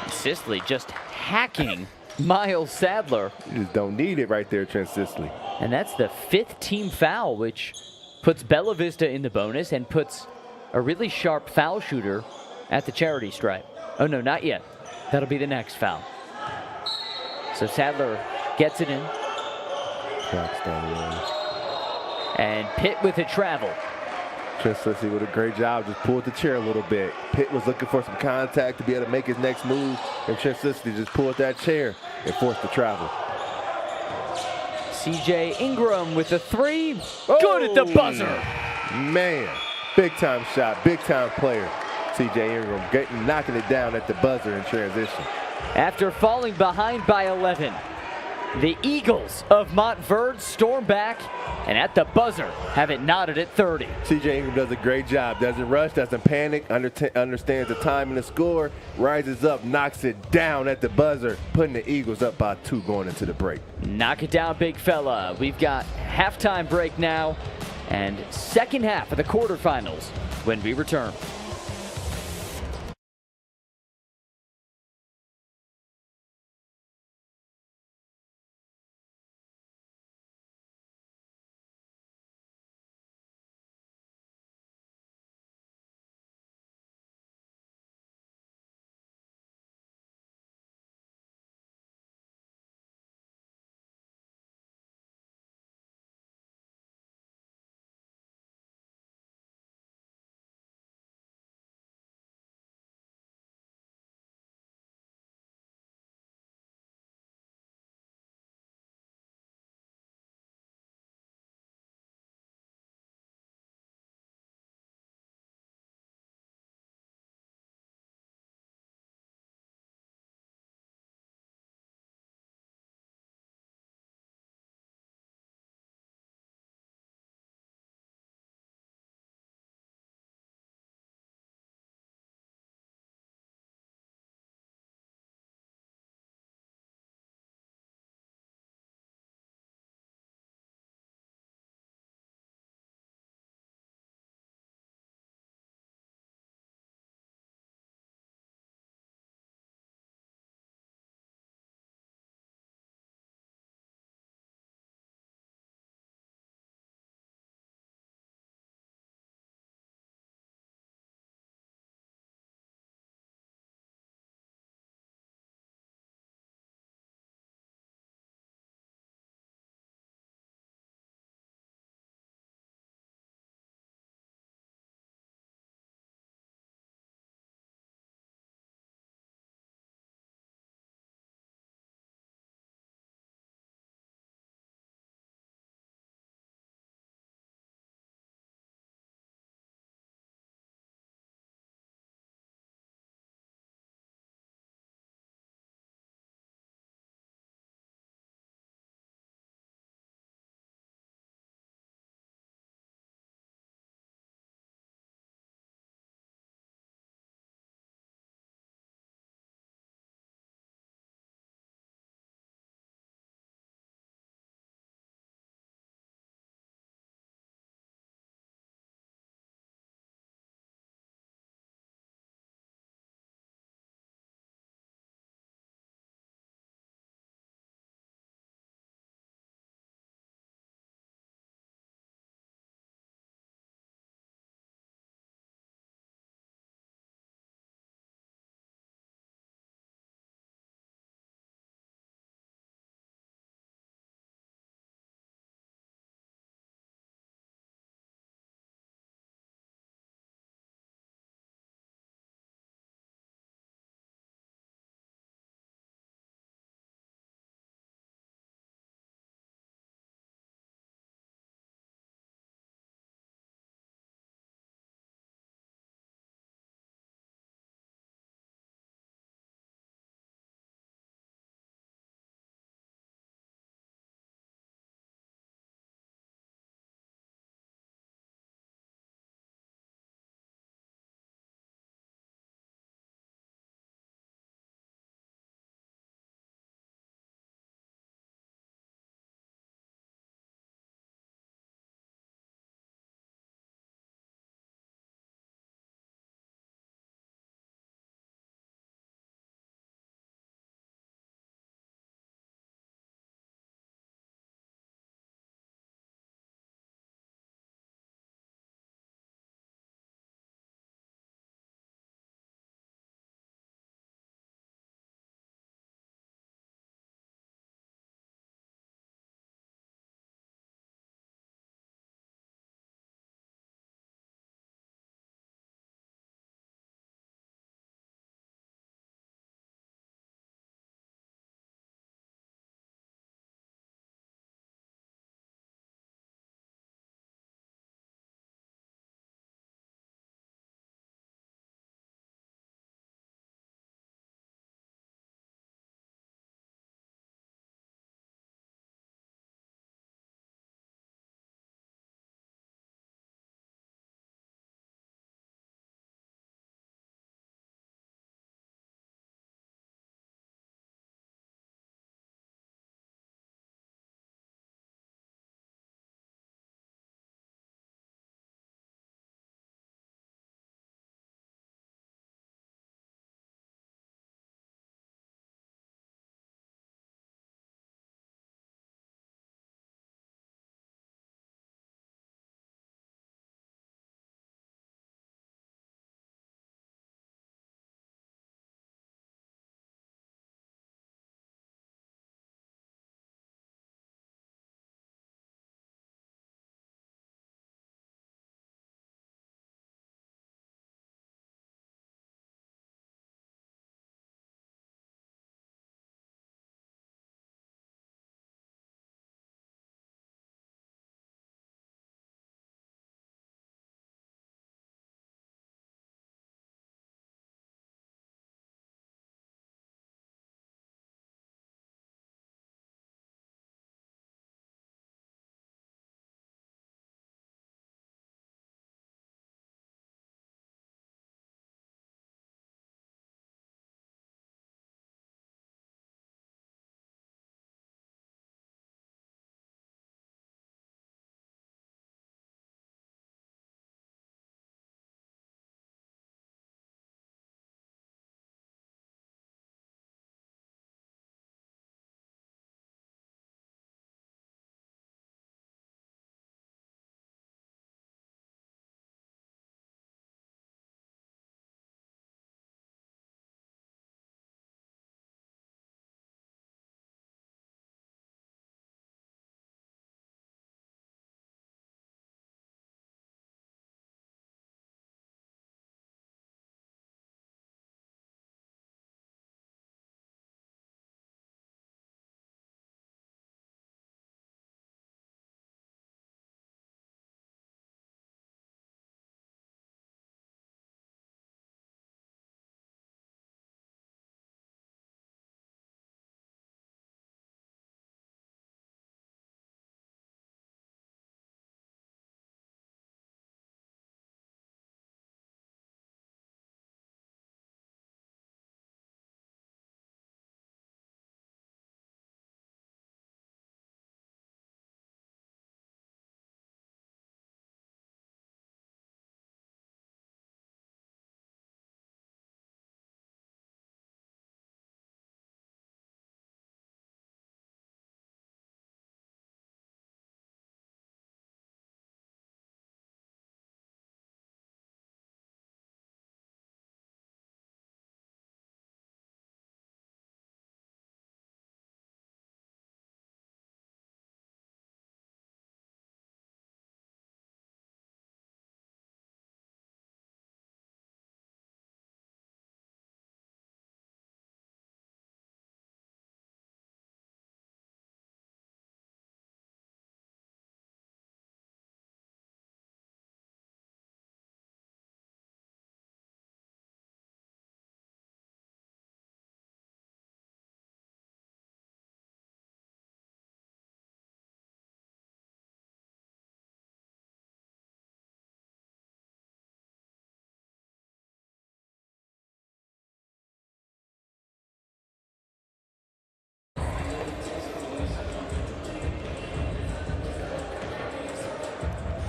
Sisley just hacking Miles Sadler. You just don't need it right there, Trent Sisley. And that's the 5th team foul, which puts Bella Vista in the bonus and puts a really sharp foul shooter at the charity stripe. Oh, no, not yet. That'll be the next foul. So Sadler gets it in. And Pitt with a travel. Trent Sisley with a great job, just pulled the chair a little bit. Pitt was looking for some contact to be able to make his next move, and Trent Sisley just pulled that chair and forced the travel. CJ Ingram with a 3. Good at the buzzer. Man, big time shot, big time player. CJ Ingram knocking it down at the buzzer in transition. After falling behind by 11, the Eagles of Montverde storm back, and at the buzzer have it knotted at 30. CJ Ingram does a great job. Doesn't rush, doesn't panic, understands the time and the score, rises up, knocks it down at the buzzer, putting the Eagles up by 2 going into the break. Knock it down, big fella. We've got halftime break now and second half of the quarterfinals when we return.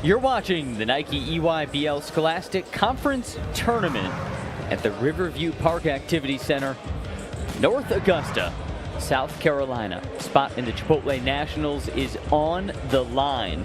You're watching the Nike EYBL Scholastic Conference Tournament at the Riverview Park Activity Center, North Augusta, South Carolina. Spot in the Chipotle Nationals is on the line.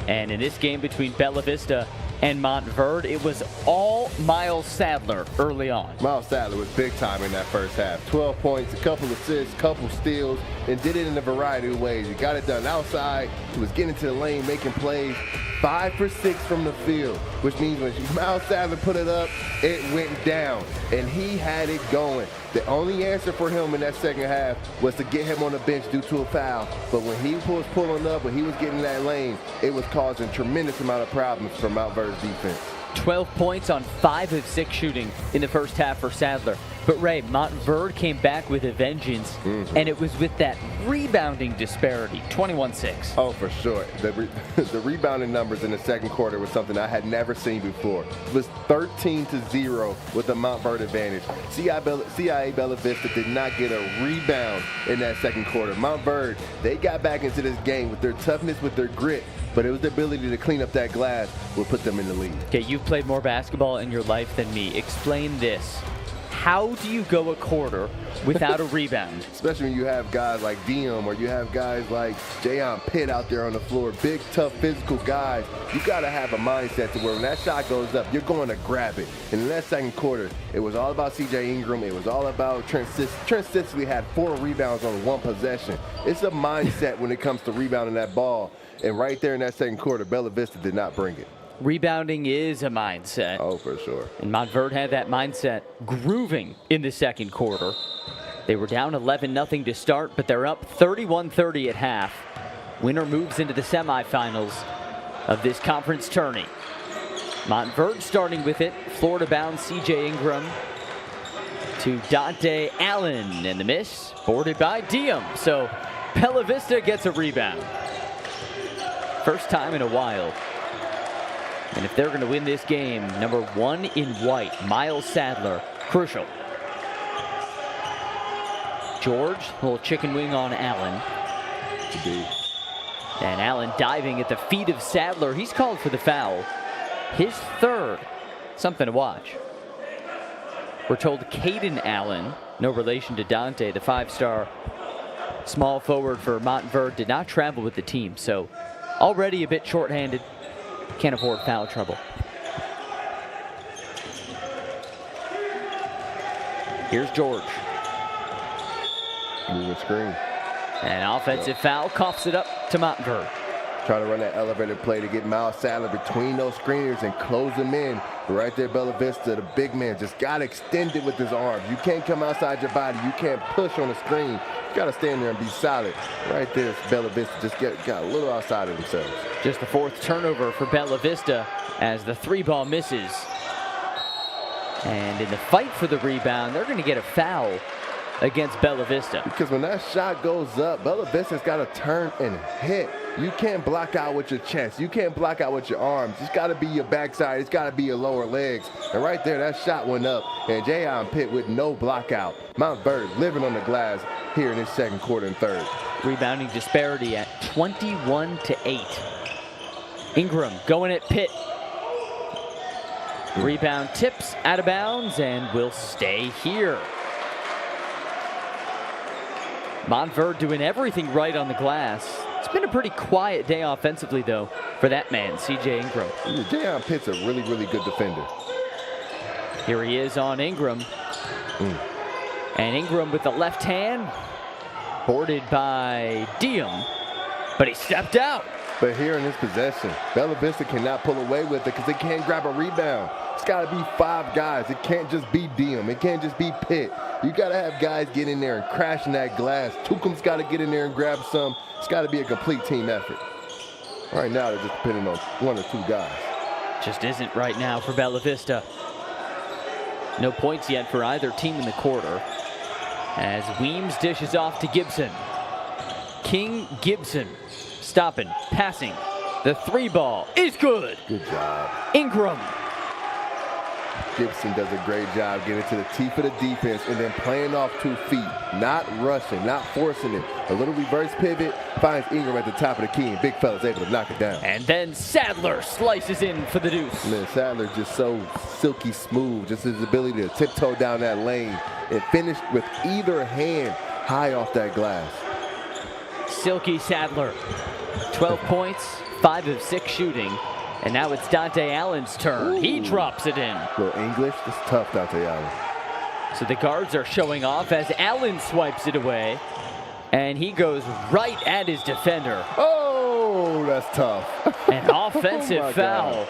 And in this game between Bella Vista and Montverde, it was all Miles Sadler early on. Miles Sadler was big time in that first half. 12 points, a couple assists, couple steals, and did it in a variety of ways. He got it done outside. He was getting to the lane, making plays. 5 for 6 from the field, which means when Miles Sadler put it up, it went down, and he had it going. The only answer for him in that second half was to get him on the bench due to a foul. But when he was pulling up, when he was getting in that lane, it was causing tremendous amount of problems for Montverde's defense. 12 points on 5 of 6 shooting in the first half for Sadler. But Ray, Montverde came back with a vengeance, and it was with that rebounding disparity, 21-6. Oh, for sure. The rebounding numbers in the second quarter was something I had never seen before. It was 13-0 with the Montverde advantage. CIA Bella Vista did not get a rebound in that second quarter. Montverde, they got back into this game with their toughness, with their grit, but it was the ability to clean up that glass will put them in the lead. Okay, you've played more basketball in your life than me. Explain this. How do you go a quarter without a rebound? Especially when you have guys like Diem or you have guys like Jayon Pitt out there on the floor, big, tough, physical guys. You got to have a mindset to where when that shot goes up, you're going to grab it. And in that second quarter, it was all about C.J. Ingram. It was all about Trent Sisley. Trent Sisley had 4 rebounds on 1 possession. It's a mindset when it comes to rebounding that ball. And right there in that second quarter, Bella Vista did not bring it. Rebounding is a mindset. Oh, for sure. And Montverde had that mindset grooving in the second quarter. They were down 11-0 to start, but they're up 31-30 at half. Winner moves into the semifinals of this conference tourney. Montverde starting with it. Florida-bound C.J. Ingram to Dante Allen, and the miss boarded by Diem. So Bella Vista gets a rebound. First time in a while. And if they're going to win this game, number 1 in white, Miles Sadler, crucial. George, a little chicken wing on Allen. And Allen diving at the feet of Sadler. He's called for the foul. His 3rd. Something to watch. We're told Caden Allen, no relation to Dante, the 5-star small forward for Montverde, did not travel with the team. So already a bit shorthanded. Can't afford foul trouble. Here's George. Moving screen. An offensive foul, coughs it up to Montverde. Try to run that elevator play to get Miles Sadler between those screeners and close them in. But right there, Bella Vista, the big man, just got extended with his arms. You can't come outside your body. You can't push on the screen. You got to stand there and be solid. Right there, Bella Vista just got a little outside of themselves. Just the 4th turnover for Bella Vista as the 3-ball misses. And in the fight for the rebound, they're going to get a foul against Bella Vista. Because when that shot goes up, Bella Vista's got to turn and hit. You can't block out with your chest. You can't block out with your arms. It's got to be your backside. It's got to be your lower legs. And right there, that shot went up. And Jayon Pitt with no block out. Montverde living on the glass here in this second quarter and 3rd. Rebounding disparity at 21-8. Ingram going at Pitt. Rebound tips out of bounds and will stay here. Montverde doing everything right on the glass. It's been a pretty quiet day offensively, though, for that man, C.J. Ingram. Jayon Pitt's a really, really good defender. Here he is on Ingram. And Ingram with the left hand, boarded by Diem, but he stepped out. But here in this possession, Bella Vista cannot pull away with it because they can't grab a rebound. It's got to be 5 guys. It can't just be Diem. It can't just be Pitt. You got to have guys get in there and crashing that glass. Tucum's got to get in there and grab some. It's got to be a complete team effort. Right now, they're just depending on 1 or 2 guys. Just isn't right now for Bella Vista. No points yet for either team in the quarter. As Weems dishes off to Gibson. King Gibson stopping, passing. The 3-ball is good. Good job. Ingram. Gibson does a great job getting to the teeth of the defense and then playing off 2 feet, not rushing, not forcing it. A little reverse pivot, finds Ingram at the top of the key, and big fella's able to knock it down. And then Sadler slices in for the deuce. Man, Sadler just so silky smooth, just his ability to tiptoe down that lane and finish with either hand high off that glass. Silky Sadler, 12 points, 5 of 6 shooting. And now it's Dante Allen's turn. Ooh. He drops it in. Little English, it's tough, Dante Allen. So the guards are showing off as Allen swipes it away. And he goes right at his defender. Oh, that's tough. An offensive Oh foul. God.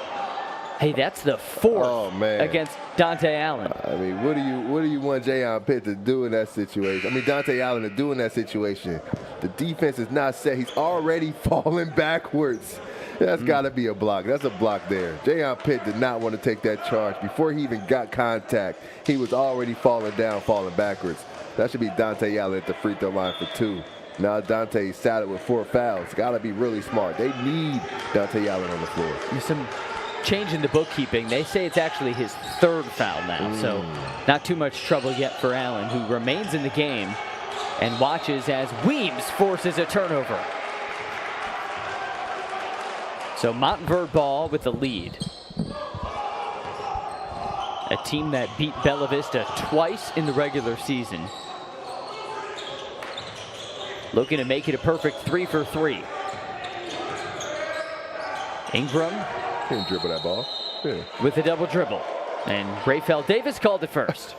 Hey, that's the 4th against Dante Allen. I mean, what do you want Jayon Pitt to do in that situation? I mean, Dante Allen to do in that situation. The defense is not set. He's already falling backwards. That's got to be a block. That's a block there. Jayon Pitt did not want to take that charge. Before he even got contact, he was already falling down, falling backwards. That should be Dante Allen at the free throw line for 2. Now Dante's saddled with 4 fouls. Got to be really smart. They need Dante Allen on the floor. There's some change in the bookkeeping. They say it's actually his 3rd foul now, so not too much trouble yet for Allen, who remains in the game and watches as Weems forces a turnover. So Montverde ball with the lead. A team that beat Bella Vista twice in the regular season. Looking to make it a perfect 3 for 3. Ingram Can't dribble that ball. Yeah. with a double dribble. And Rayfeld Davis called it first.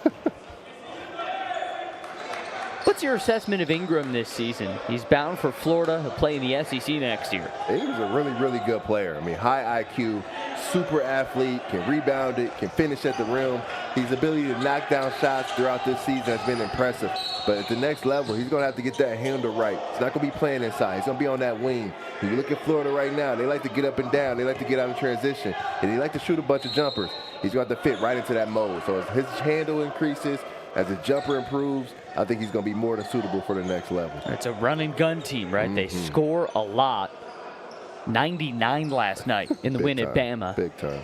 What's your assessment of Ingram this season? He's bound for Florida. He'll play in the SEC next year. Ingram's a really, really good player. I mean, high IQ, super athlete, can rebound it, can finish at the rim. His ability to knock down shots throughout this season has been impressive. But at the next level, he's going to have to get that handle right. He's not going to be playing inside. He's going to be on that wing. If you look at Florida right now, they like to get up and down. They like to get out of transition. And they like to shoot a bunch of jumpers. He's going to have to fit right into that mode. So as his handle increases, as his jumper improves, I think he's going to be more than suitable for the next level. It's a run and gun team, right? They score a lot. 99 last night in the win at Bama. Big time.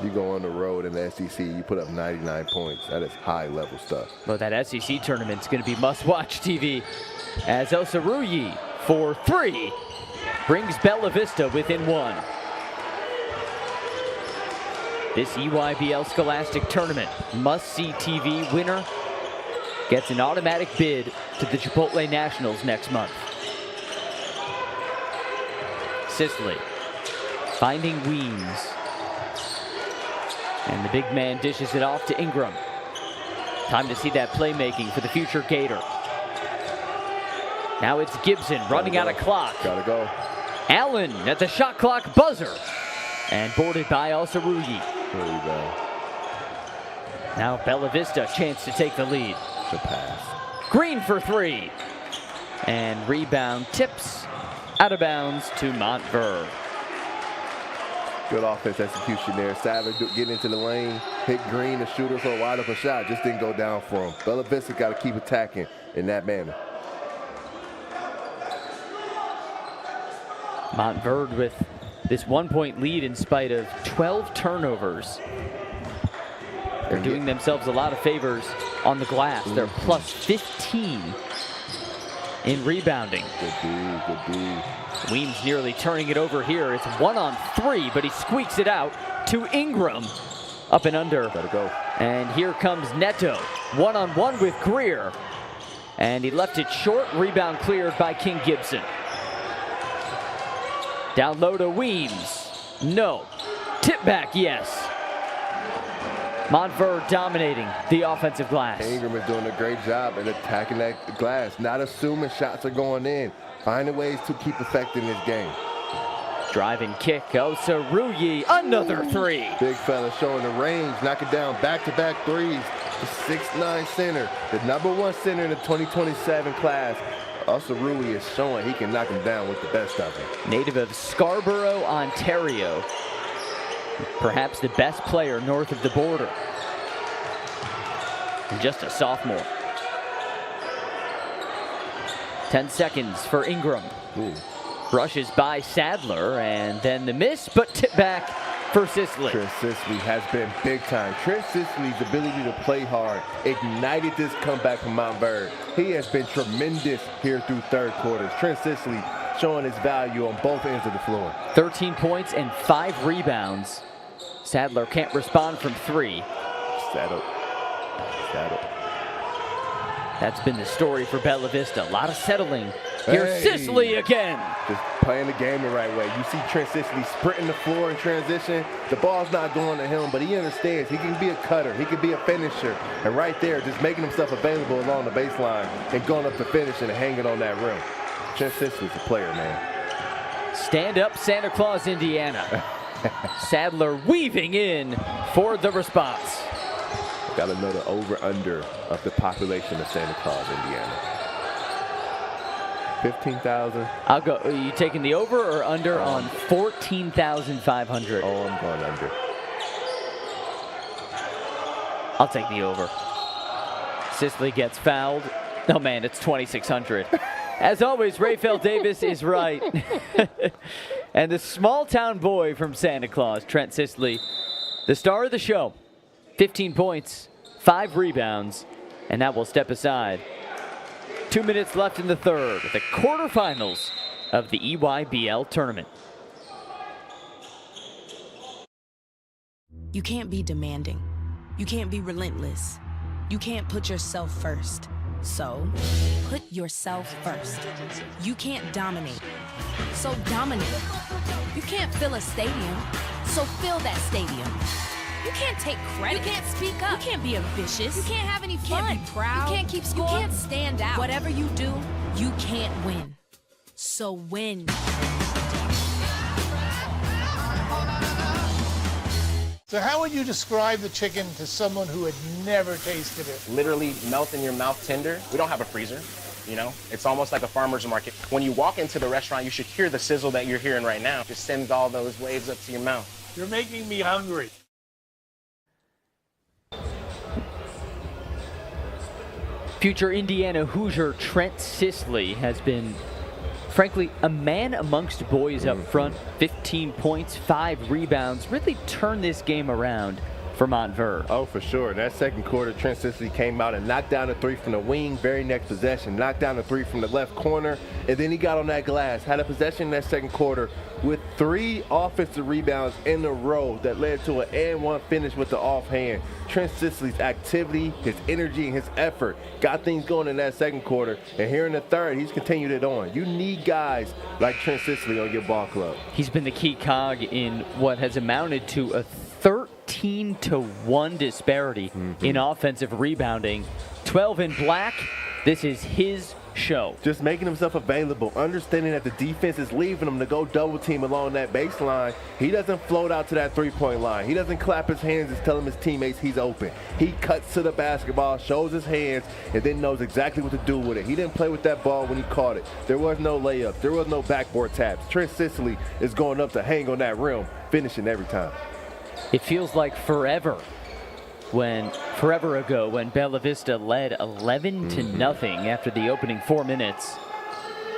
You go on the road in the SEC, you put up 99 points. That is high-level stuff. Well, that SEC tournament's going to be must-watch TV as Osaruyi for 3 brings Bella Vista within 1. This EYBL Scholastic Tournament must-see TV winner gets an automatic bid to the Chipotle Nationals next month. Sisley finding Weems. And the big man dishes it off to Ingram. Time to see that playmaking for the future Gator. Now it's Gibson running out of clock. Gotta go. Allen at the shot clock buzzer. And boarded by Osaruyi. Really bad. Now Bella Vista chance to take the lead. The pass. Green for 3. And rebound tips out of bounds to Montverde. Good offense execution there. Sadler getting into the lane, hit Green, the shooter, for a wide open shot. Just didn't go down for him. Bella Vista got to keep attacking in that manner. Montverde with this 1-point lead in spite of 12 turnovers. They're doing themselves a lot of favors on the glass. They're plus 15 in rebounding. Good D, good D. Weems nearly turning it over here. It's 1-on-3, but he squeaks it out to Ingram. Up and under. Gotta go. And here comes Neto. 1-on-1 with Greer. And he left it short. Rebound cleared by King Gibson. Down low to Weems. No. Tip back, yes. Montverde dominating the offensive glass. Ingram is doing a great job at attacking that glass, not assuming shots are going in, finding ways to keep affecting this game. Drive and kick. Osaruyi, another 3. Big fella showing the range, knocking down back-to-back threes. The 6'9" center, the #1 center in the 2027 class. Osaruyi is showing he can knock him down with the best of them. Native of Scarborough, Ontario. Perhaps the best player north of the border. And just a sophomore. 10 seconds for Ingram. Ooh. Brushes by Sadler, and then the miss, but tip back for Sisley. Trent Sisley has been big time. Trent Sisley's ability to play hard ignited this comeback from Montverde. He has been tremendous here through third quarters. Trent Sisley showing his value on both ends of the floor. 13 points and 5 rebounds. Sadler can't respond from 3. Settle. That's been the story for Bella Vista. A lot of settling. Here's Sisley again. Just playing the game the right way. You see Trent Sisley sprinting the floor in transition. The ball's not going to him, but he understands he can be a cutter. He can be a finisher. And right there, just making himself available along the baseline and going up to finish and hanging on that rim. Trent Sisley's a player, man. Stand up, Santa Claus, Indiana. Sadler weaving in for the response. Got to know the over-under of the population of Santa Claus, Indiana. 15,000. I'll go. Are you taking the over or under on 14,500? Oh, I'm going under. I'll take the over. Sisley gets fouled. Oh, man, it's 2,600. As always, Rafael Davis is right. And the small-town boy from Santa Claus, Trent Sisley, the star of the show. 15 points, 5 rebounds, and that will step aside. 2 minutes left in the third, the quarterfinals of the EYBL tournament. You can't be demanding. You can't be relentless. You can't put yourself first. So, put yourself first. You can't dominate. So dominate. You can't fill a stadium. So fill that stadium. You can't take credit. You can't speak up. You can't be ambitious. You can't have any fun. You can't be proud. You can't keep score. You can't stand out. Whatever you do, you can't win. So win. So how would you describe the chicken to someone who had never tasted it? Literally melt in your mouth tender. We don't have a freezer, you know? It's almost like a farmer's market. When you walk into the restaurant, you should hear the sizzle that you're hearing right now. Just sends all those waves up to your mouth. You're making me hungry. Future Indiana Hoosier Trent Sisley has been, frankly, a man amongst boys up front. 15 points, 5 rebounds. Really turned this game around for Montverde. Oh, for sure. In that second quarter, Trent Sisley came out and knocked down a 3 from the wing. Very next possession, knocked down a 3 from the left corner. And then he got on that glass, had a possession in that second quarter with 3 offensive rebounds in a row that led to an and-one finish with the offhand. Trent Sisley's activity, his energy, and his effort got things going in that second quarter. And here in the third, he's continued it on. You need guys like Trent Sisley on your ball club. He's been the key cog in what has amounted to a 13-1 disparity in offensive rebounding. 12 in black. This is his show. Just making himself available, understanding that the defense is leaving him to go double team along that baseline. He doesn't float out to that three-point line. He doesn't clap his hands and tell him his teammates he's open. He cuts to the basketball, shows his hands, and then knows exactly what to do with it. He didn't play with that ball when he caught it. There was no layup. There was no backboard taps. Trent Sisley is going up to hang on that rim, finishing every time. It feels like forever ago when Bella Vista led 11-0 after the opening 4 minutes.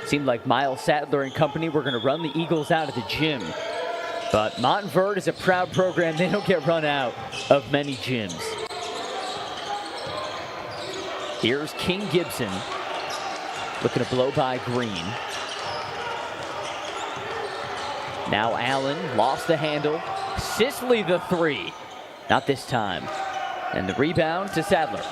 Seemed like Miles Sadler and company were going to run the Eagles out of the gym. But Montverde is a proud program. They don't get run out of many gyms. Here's King Gibson looking to blow by Green. Now Allen lost the handle. Sisley the 3. Not this time. And the rebound to Sadler.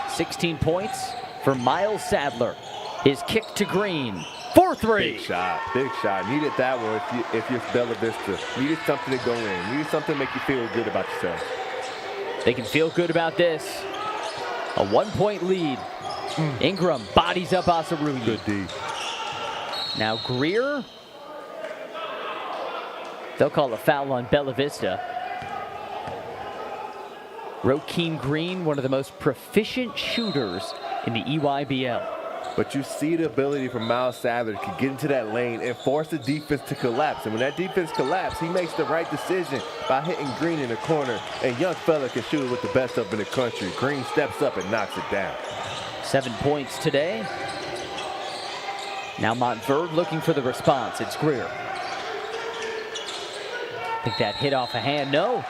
16 points for Miles Sadler. His kick to Green. 4-3. Big shot. Big shot. Needed that one if you're Bella Vista. Needed something to go in. Needed something to make you feel good about yourself. They can feel good about this. A 1-point lead. Ingram bodies up Asaruni. Good D. Now Greer. They'll call a foul on Bella Vista. Rokeem Green, one of the most proficient shooters in the EYBL. But you see the ability for Miles Sadler to get into that lane and force the defense to collapse. And when that defense collapses, he makes the right decision by hitting Green in the corner. And young fella can shoot it with the best up in the country. Green steps up and knocks it down. 7 points today. Now Montverde looking for the response. It's Greer. I think that hit off a hand. No.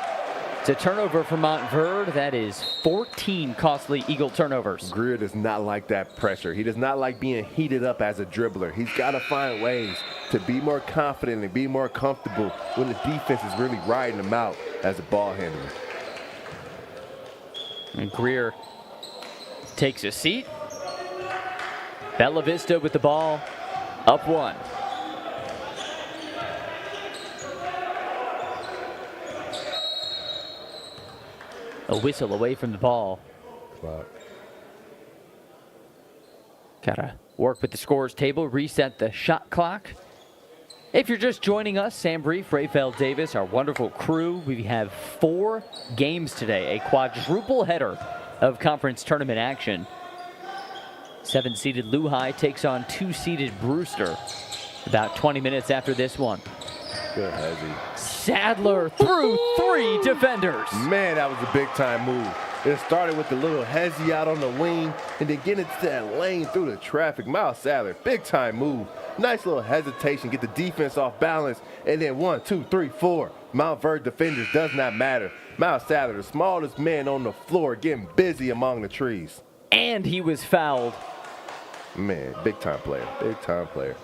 It's a turnover for Montverde. That is 14 costly Eagle turnovers. Greer does not like that pressure. He does not like being heated up as a dribbler. He's got to find ways to be more confident and be more comfortable when the defense is really riding him out as a ball handler. And Greer takes a seat. Bella Vista with the ball, up 1. A whistle away from the ball. Clock. Gotta work with the scores table, reset the shot clock. If you're just joining us, Sam Brief, Rafael Davis, our wonderful crew, we have 4 games today, a quadruple header of conference tournament action. 7-seeded Lehigh takes on 2-seeded Brewster about 20 minutes after this one. Good, Hezzy. Sadler through 3 defenders. Man, that was a big-time move. It started with the little Hezzy out on the wing, and then get into that lane through the traffic. Miles Sadler, big-time move. Nice little hesitation, get the defense off balance, and then 1, 2, 3, 4. Montverde defenders does not matter. Miles Sadler, the smallest man on the floor, getting busy among the trees. And he was fouled. Man, big-time player, big-time player.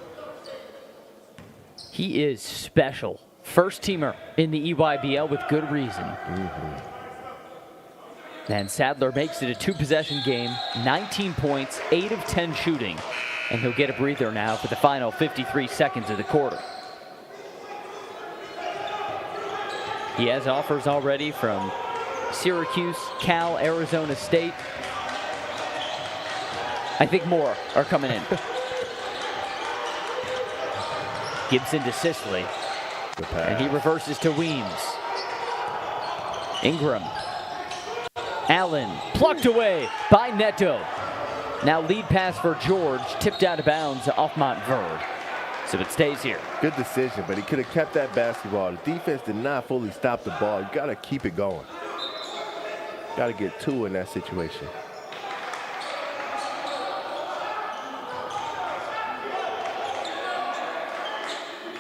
He is special. First teamer in the EYBL with good reason. And Sadler makes it a 2-possession game, 19 points, 8 of 10 shooting. And he'll get a breather now for the final 53 seconds of the quarter. He has offers already from Syracuse, Cal, Arizona State. I think more are coming in. Gibson to Sisley. And he reverses to Weems. Ingram. Allen plucked away by Neto. Now lead pass for George, tipped out of bounds off Montverde. So it stays here. Good decision, but he could have kept that basketball. The defense did not fully stop the ball. You got to keep it going. Got to get 2 in that situation.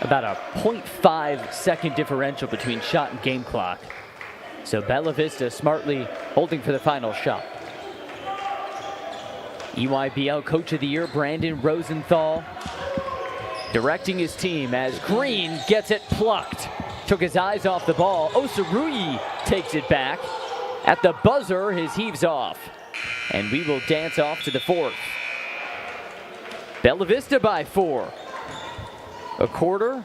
About a 0.5 second differential between shot and game clock. So Bella Vista smartly holding for the final shot. EYBL Coach of the Year, Brandon Rosenthal, directing his team as Green gets it plucked. Took his eyes off the ball. Osaruyi takes it back. At the buzzer, his heaves off. And we will dance off to the 4th. Bella Vista by 4. A quarter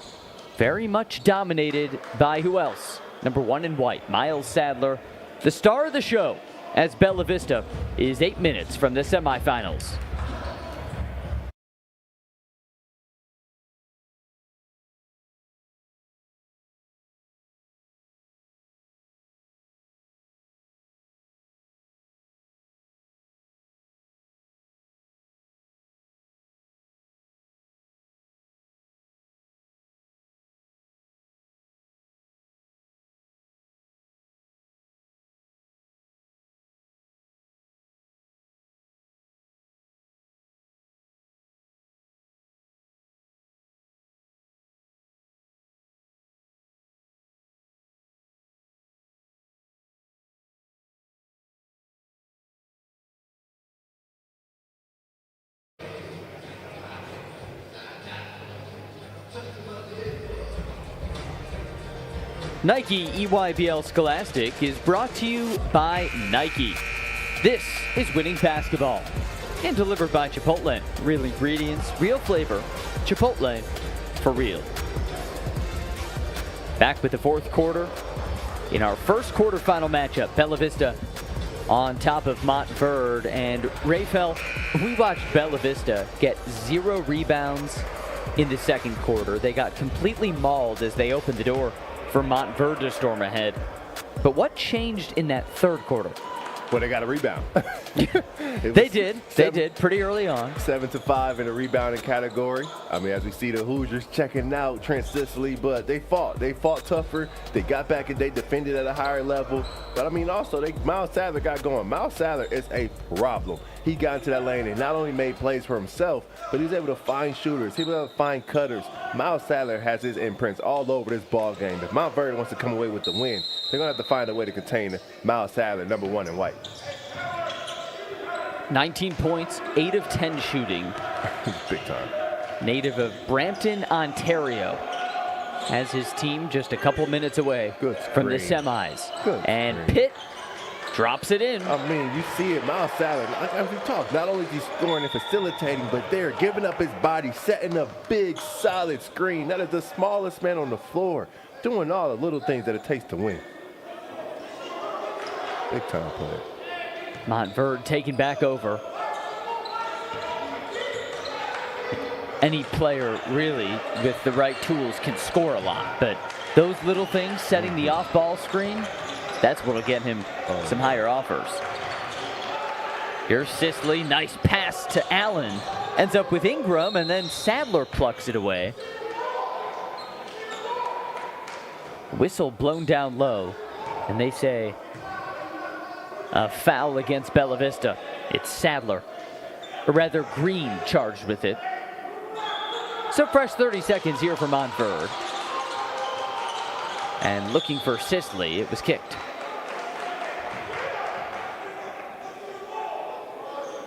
very much dominated by who else? Number 1 in white, Miles Sadler, the star of the show, as Bella Vista is 8 minutes from the semifinals. Nike EYBL Scholastic is brought to you by Nike. This is Winning Basketball. And delivered by Chipotle. Real ingredients, real flavor. Chipotle, for real. Back with the 4th quarter. In our first quarterfinal matchup, Bella Vista on top of Montverde. And Rafael, we watched Bella Vista get 0 rebounds in the second quarter. They got completely mauled as they opened the door for Montverde to storm ahead. But what changed in that 3rd quarter? Well, they got a rebound. They did pretty early on. 7-5 in the rebounding category. I mean, as we see the Hoosiers checking out Trent Sisley, but they fought tougher. They got back and they defended at a higher level. But I mean, also Miles Sadler got going. Miles Sadler is a problem. he got into that lane and not only made plays for himself, but he was able to find shooters. He was able to find cutters. Miles Sadler has his imprints all over this ball game. If Montverde wants to come away with the win, they're going to have to find a way to contain Miles Sadler, number 1 in white. 19 points, 8 of 10 shooting. Big time. Native of Brampton, Ontario. Has his team just a couple minutes away from the semis. And Pitt drops it in. I mean, you see it, Miles Sadler, as we talk, not only is he scoring and facilitating, but they're giving up his body, setting a big, solid screen. That is the smallest man on the floor, doing all the little things that it takes to win. Big time play. Montverde taking back over. Any player really with the right tools can score a lot, but those little things, setting the off-ball screen, that's what'll get him some higher offers. Here's Sisley, nice pass to Allen. Ends up with Ingram, and then Sadler plucks it away. Whistle blown down low, and they say a foul against Bella Vista. It's Sadler, or rather Green, charged with it. So fresh 30 seconds here for Montverde. And looking for Sisley, it was kicked.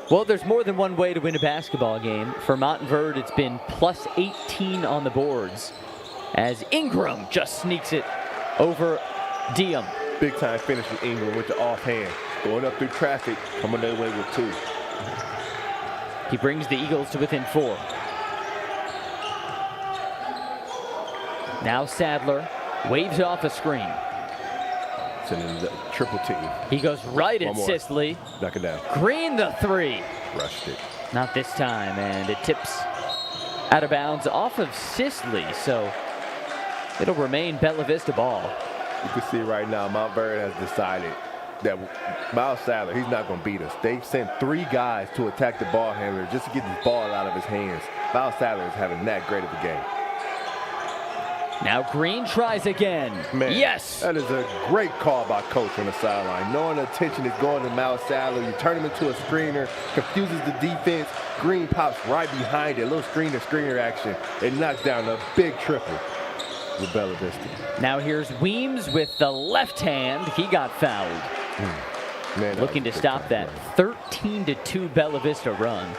Well, there's more than one way to win a basketball game. For Montverde, it's been plus 18 on the boards as Ingram just sneaks it over Diem. Big time finish with Ingram with the offhand. Going up through traffic, coming their way with 2. He brings the Eagles to within 4. Now Sadler waves off a screen. Sending the triple team. He goes right at Sisley. Knock it down. Green the 3. Rushed it. Not this time, and it tips out of bounds off of Sisley, so it'll remain Bella Vista ball. You can see right now, Montverde has decided that Miles Sadler, he's not going to beat us. They've sent 3 guys to attack the ball handler just to get this ball out of his hands. Miles Sadler is having that great of a game. Now Green tries again. Man, yes! That is a great call by coach on the sideline. Knowing the attention is going to Miles Sadler, you turn him into a screener, confuses the defense. Green pops right behind it. A little screener action. It knocks down a big triple with Bella Vista. Now here's Weems with the left hand. He got fouled. Man, looking to stop that 13-2 Bella Vista run.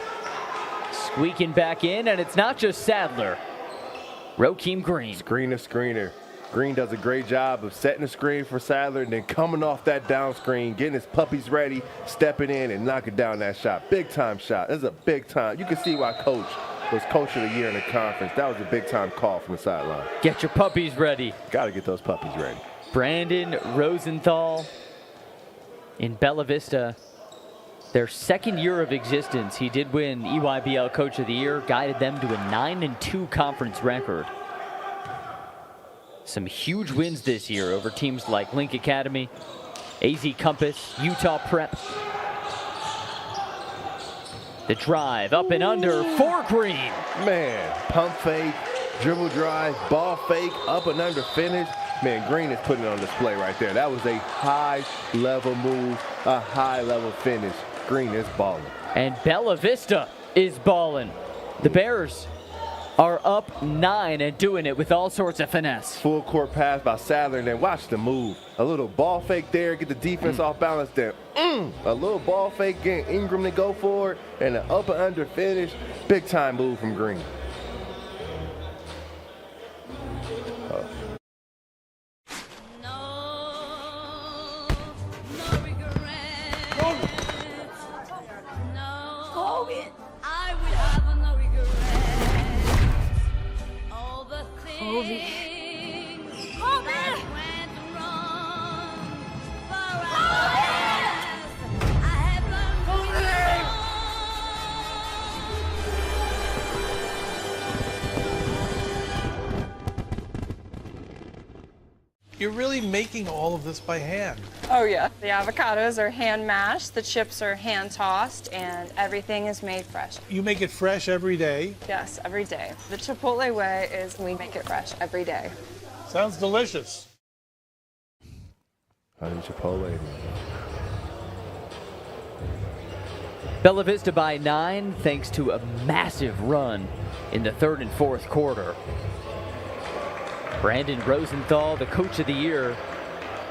Squeaking back in, and it's not just Sadler. Rokeem Green. Screener. Green does a great job of setting the screen for Sadler and then coming off that down screen, getting his puppies ready, stepping in and knocking down that shot. Big time shot. That's a big time. You can see why coach was coach of the year in the conference. That was a big time call from the sideline. Get your puppies ready. Got to get those puppies ready. Brandon Rosenthal in Bella Vista. Their second year of existence, he did win EYBL Coach of the Year, guided them to a 9-2 conference record. Some huge wins this year over teams like Link Academy, AZ Compass, Utah Prep. The drive up and under for Green. Man, pump fake, dribble drive, ball fake, up and under finish. Man, Green is putting it on display right there. That was a high-level move, a high-level finish. Green is balling. And Bella Vista is balling. The Bears are up 9 and doing it with all sorts of finesse. Full court pass by Sadler, and then watch the move. A little ball fake there, get the defense off balance there. A little ball fake, getting Ingram to go for it, and an up and under finish. Big time move from Green. You're really making all of this by hand. Oh yeah. The avocados are hand mashed, the chips are hand tossed, and everything is made fresh. You make it fresh every day. Yes, every day. The Chipotle way is we make it fresh every day. Sounds delicious. Honey Chipotle. Bella Vista by 9 thanks to a massive run in the third and fourth quarter. Brandon Rosenthal, the coach of the year,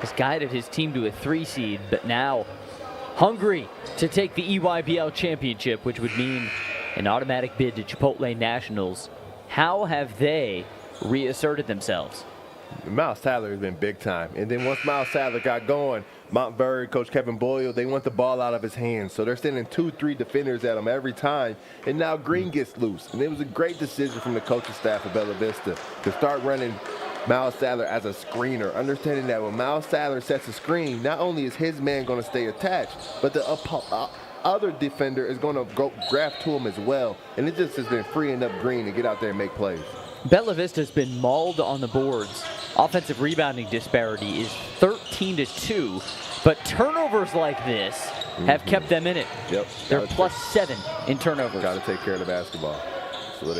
has guided his team to a 3 seed, but now hungry to take the EYBL championship, which would mean an automatic bid to Chipotle Nationals. How have they reasserted themselves? Miles Sadler has been big time. And then once Miles Sadler got going, Montverde, Coach Kevin Boyle, they want the ball out of his hands. So they're sending 2-3 defenders at him every time. And now Green gets loose. And it was a great decision from the coaching staff of Bella Vista to start running Miles Sadler as a screener, understanding that when Miles Sadler sets a screen, not only is his man going to stay attached, but the other defender is going to go grab to him as well. And it just has been freeing up Green to get out there and make plays. Bella Vista's been mauled on the boards. Offensive rebounding disparity is 13-2, but turnovers like this have kept them in it. Yep. They're +7 in turnovers. Got to take care of the basketball. So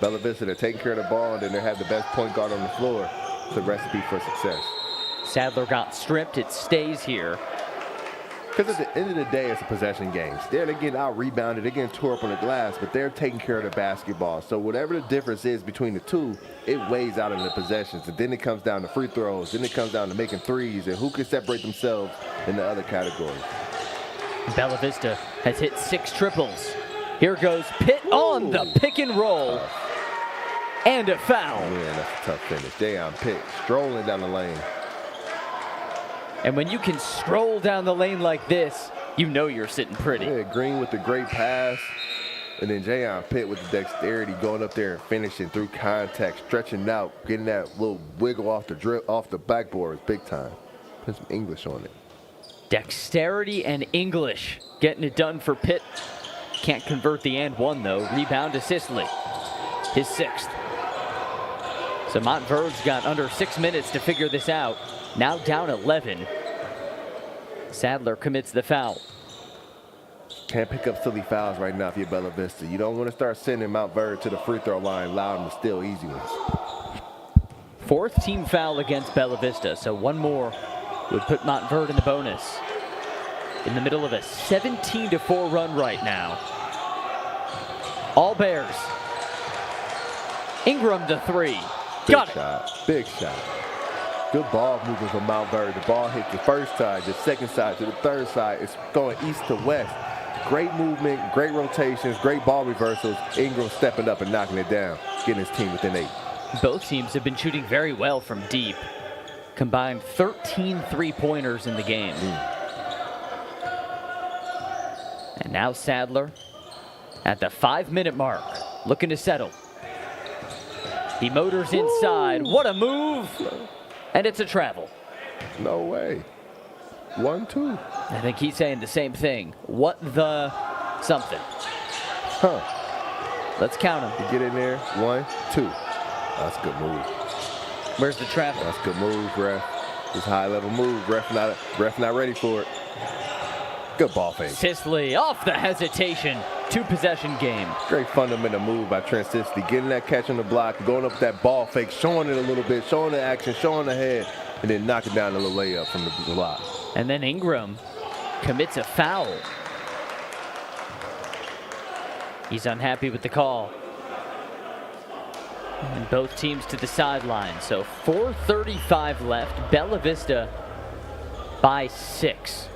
Bella Vista, they're taking care of the ball, and then they have the best point guard on the floor. It's a recipe for success. Sadler got stripped. It stays here. Because at the end of the day, it's a possession game. They're getting out-rebounded, they're getting tore up on the glass, but they're taking care of the basketball. So whatever the difference is between the two, it weighs out in the possessions. And then it comes down to free throws, then it comes down to making threes, and who can separate themselves in the other categories. Bella Vista has hit 6 triples. Here goes Pitt on the pick and roll. And a foul. Man, that's a tough finish. Jayon Pitt strolling down the lane. And when you can stroll down the lane like this, you know you're sitting pretty. Yeah, Green with the great pass. And then Jayon Pitt with the dexterity going up there and finishing through contact, stretching out, getting that little wiggle off the backboard is big time. Put some English on it. Dexterity and English getting it done for Pitt. Can't convert the and one though. Rebound to Sisley. His 6th. So Montverde's got under 6 minutes to figure this out. Now down 11. Sadler commits the foul. Can't pick up silly fouls right now if you're Bella Vista. You don't want to start sending Montverde to the free throw line, allow them to steal easy ones. 4th team foul against Bella Vista, so one more would put Montverde in the bonus. In the middle of a 17-4 run right now. All Bears. Ingram to 3. Got it. Big shot. Good ball movement from Montverde. The ball hit the first side, the second side, to the third side. It's going east to west. Great movement, great rotations, great ball reversals. Ingram stepping up and knocking it down, getting his team within 8. Both teams have been shooting very well from deep. Combined 13 three-pointers in the game. And now Sadler at the 5-minute mark, looking to settle. He motors inside. What a move! And it's a travel. No way. 1-2. I think he's saying the same thing. What the something. Huh. Let's count them. You get in there. 1, 2. That's a good move. Where's the travel? That's a good move, ref. This high-level move. Ref not ready for it. Good ball fake. Sisley off the hesitation. 2-possession game. Great fundamental move by Trent Sisley. Getting that catch on the block, going up with that ball fake, showing it a little bit, showing the action, showing the head, and then knocking down a little layup from the block. And then Ingram commits a foul. He's unhappy with the call. And both teams to the sideline. So 4:35 left. Bella Vista by 6.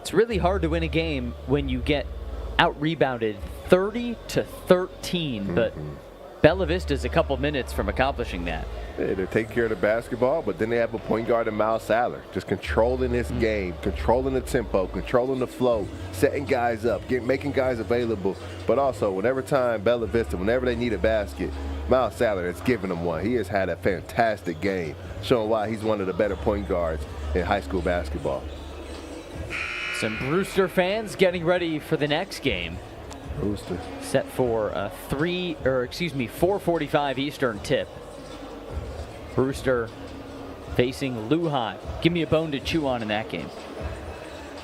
It's really hard to win a game when you get out-rebounded 30-13, but Bella Vista's a couple minutes from accomplishing that. Yeah, they're taking care of the basketball, but then they have a point guard in Miles Sadler, just controlling this game, controlling the tempo, controlling the flow, setting guys up, making guys available. But also, whenever they need a basket, Miles Sadler is giving them one. He has had a fantastic game, showing why he's one of the better point guards in high school basketball. Some Brewster fans getting ready for the next game. Brewster. Set for a 4:45 Eastern tip. Brewster facing Lehigh. Give me a bone to chew on in that game.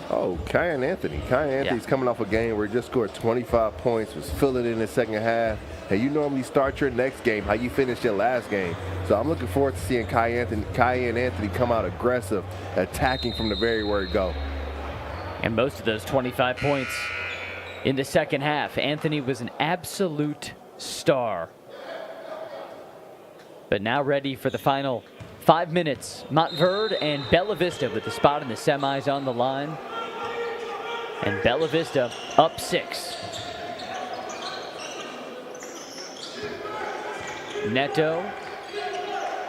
Oh, Kyan Anthony. Anthony's coming off a game where he just scored 25 points, was filling in the second half. And you normally start your next game how you finished your last game. So I'm looking forward to seeing Kyan Anthony come out aggressive, attacking from the very word go. And most of those 25 points in the second half. Anthony was an absolute star. But now ready for the final 5 minutes. Montverde and Bella Vista with the spot in the semis on the line. And Bella Vista up 6. Neto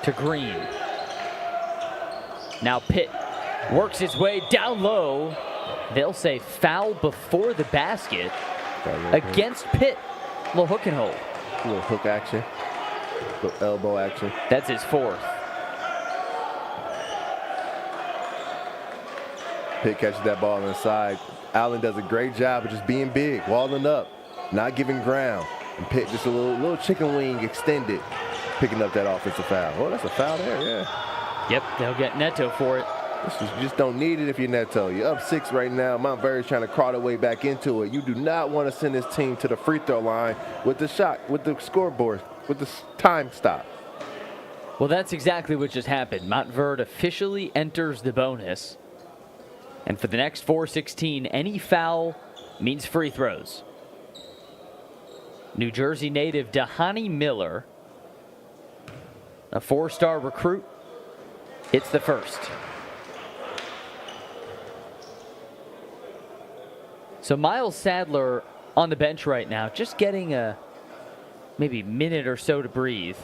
to Green. Now Pitt works his way down low. They'll say foul before the basket against Pitt. Little hook and hold. A little hook action. Little elbow action. That's his 4th. Pitt catches that ball inside. Allen does a great job of just being big, walling up, not giving ground. And Pitt just a little chicken wing extended, picking up that offensive foul. Oh, that's a foul there, yeah. Yep, they'll get Neto for it. You just don't need it if you're Neto. You're up 6 right now. Montverde's trying to crawl their way back into it. You do not want to send this team to the free throw line with the shot, with the scoreboard, with the time stop. Well, that's exactly what just happened. Montverde officially enters the bonus. And for the next 4:16, any foul means free throws. New Jersey native Dahani Miller, a 4-star recruit, hits the first. So Miles Sadler on the bench right now, just getting a maybe minute or so to breathe.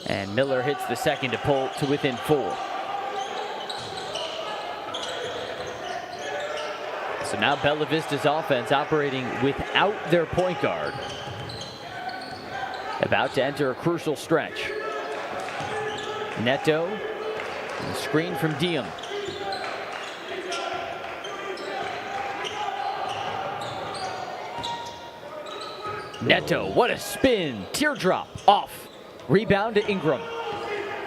And Miller hits the second to pull to within 4. So now Bella Vista's offense operating without their point guard. About to enter a crucial stretch. Neto, and the screen from Diem. Neto, what a spin. Teardrop off. Rebound to Ingram.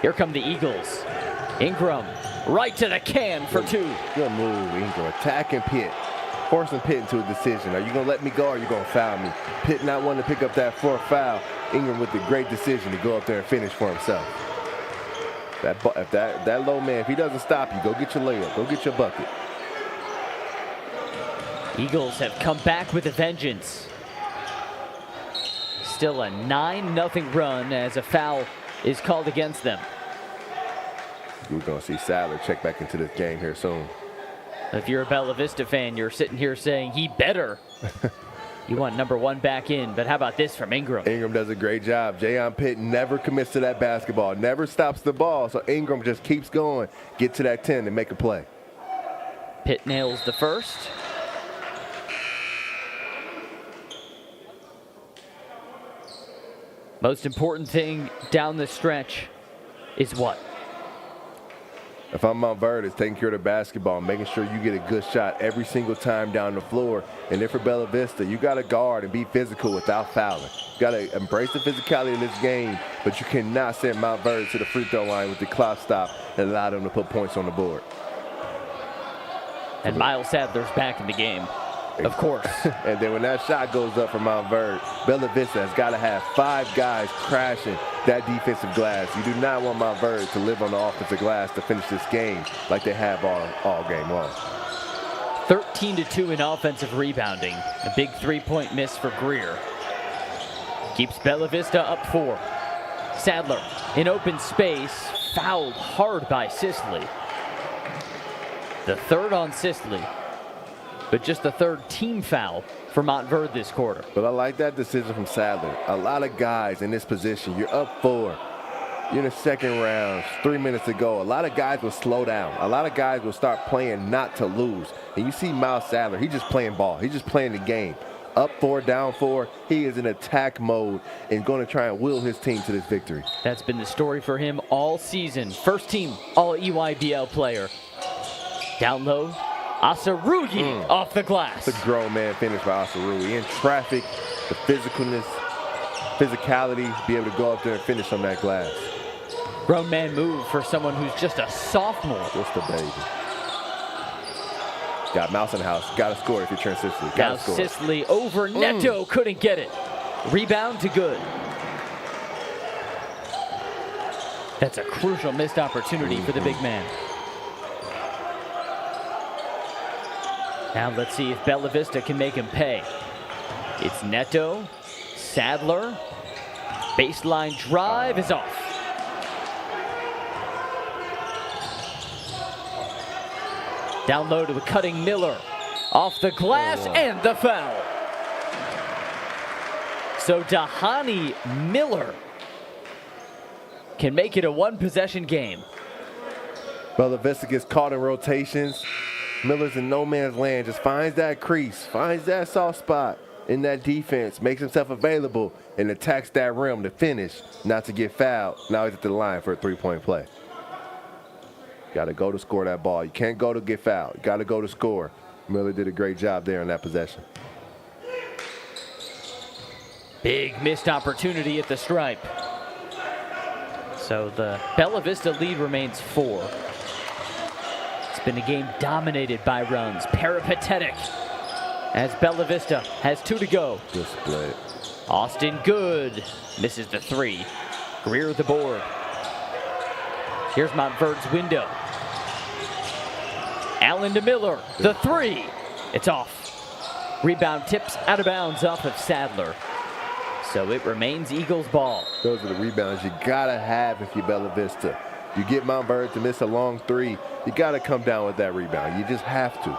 Here come the Eagles. Ingram right to the can for 2. Good move, Ingram. Attacking Pitt. Forcing Pitt into a decision. Are you going to let me go or are you going to foul me? Pitt not wanting to pick up that 4th foul. Ingram with the great decision to go up there and finish for himself. That low man, if he doesn't stop you, go get your layup. Go get your bucket. Eagles have come back with a vengeance. Still a 9-0 run as a foul is called against them. We're going to see Sadler check back into this game here soon. If you're a Bella Vista fan, you're sitting here saying he better. You want number 1 back in, but how about this from Ingram? Ingram does a great job. Jayon Pitt never commits to that basketball, never stops the ball, so Ingram just keeps going, get to that 10 and make a play. Pitt nails the first. Most important thing down the stretch is what? If I'm Montverde, it's taking care of the basketball, making sure you get a good shot every single time down the floor. And then for Bella Vista, you got to guard and be physical without fouling. You got to embrace the physicality in this game, but you cannot send Montverde to the free throw line with the clock stop and allow them to put points on the board. And Miles Sadler's back in the game, of course. And then when that shot goes up for Montverde, Bella Vista has got to have 5 guys crashing that defensive glass. You do not want Montverde to live on the offensive glass to finish this game like they have all game long. 13-2 in offensive rebounding. A big 3-point miss for Greer. Keeps Bella Vista up 4. Sadler in open space, fouled hard by Sisley. The 3rd on Sisley, but just the 3rd team foul for Montverde this quarter. But I like that decision from Sadler. A lot of guys in this position, you're up 4. You're in the second round, 3 minutes to go. A lot of guys will slow down. A lot of guys will start playing not to lose. And you see Miles Sadler, he's just playing ball. He's just playing the game. Up 4, down 4. He is in attack mode and going to try and will his team to this victory. That's been the story for him all season. First team All-EYBL player. Down low, Asarugi off the glass. It's a grown man finish by Asarugi. In traffic, the physicality, be able to go up there and finish on that glass. Grown man move for someone who's just a sophomore. Just a baby. Got Mouse in the house. Got to score if you're Trent Sisley. Now Sisley over Neto, couldn't get it. Rebound to good. That's a crucial missed opportunity for the big man. Now let's see if Bella Vista can make him pay. It's Neto, Sadler. Baseline drive is off. Down low to a cutting Miller. Off the glass and the foul. So Dahani Miller can make it a one-possession game. Bella Vista gets caught in rotations. Miller's in no man's land, just finds that crease, finds that soft spot in that defense, makes himself available, and attacks that rim to finish, not to get fouled. Now he's at the line for a three-point play. Got to go to score that ball. You can't go to get fouled. You got to go to score. Miller did a great job there on that possession. Big missed opportunity at the stripe. So the Bella Vista lead remains 4. It's been a game dominated by runs. Peripatetic as Bella Vista has 2 to go. Good split. Austin Good misses the 3. Greer the board. Here's Montverde's window. Allen to Miller, the 3. It's off. Rebound tips out of bounds off of Sadler. So it remains Eagles ball. Those are the rebounds you gotta have if you're Bella Vista. You get Montverde to miss a long 3, you gotta come down with that rebound. You just have to.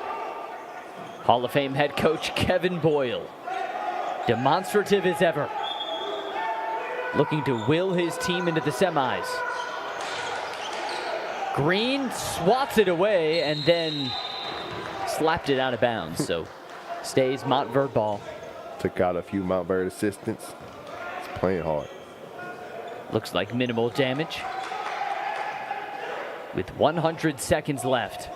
Hall of Fame head coach Kevin Boyle, demonstrative as ever, looking to will his team into the semis. Green swats it away and then slapped it out of bounds. So stays Montverde ball. Took out a few Montverde assistants. It's playing hard. Looks like minimal damage. With 100 seconds left,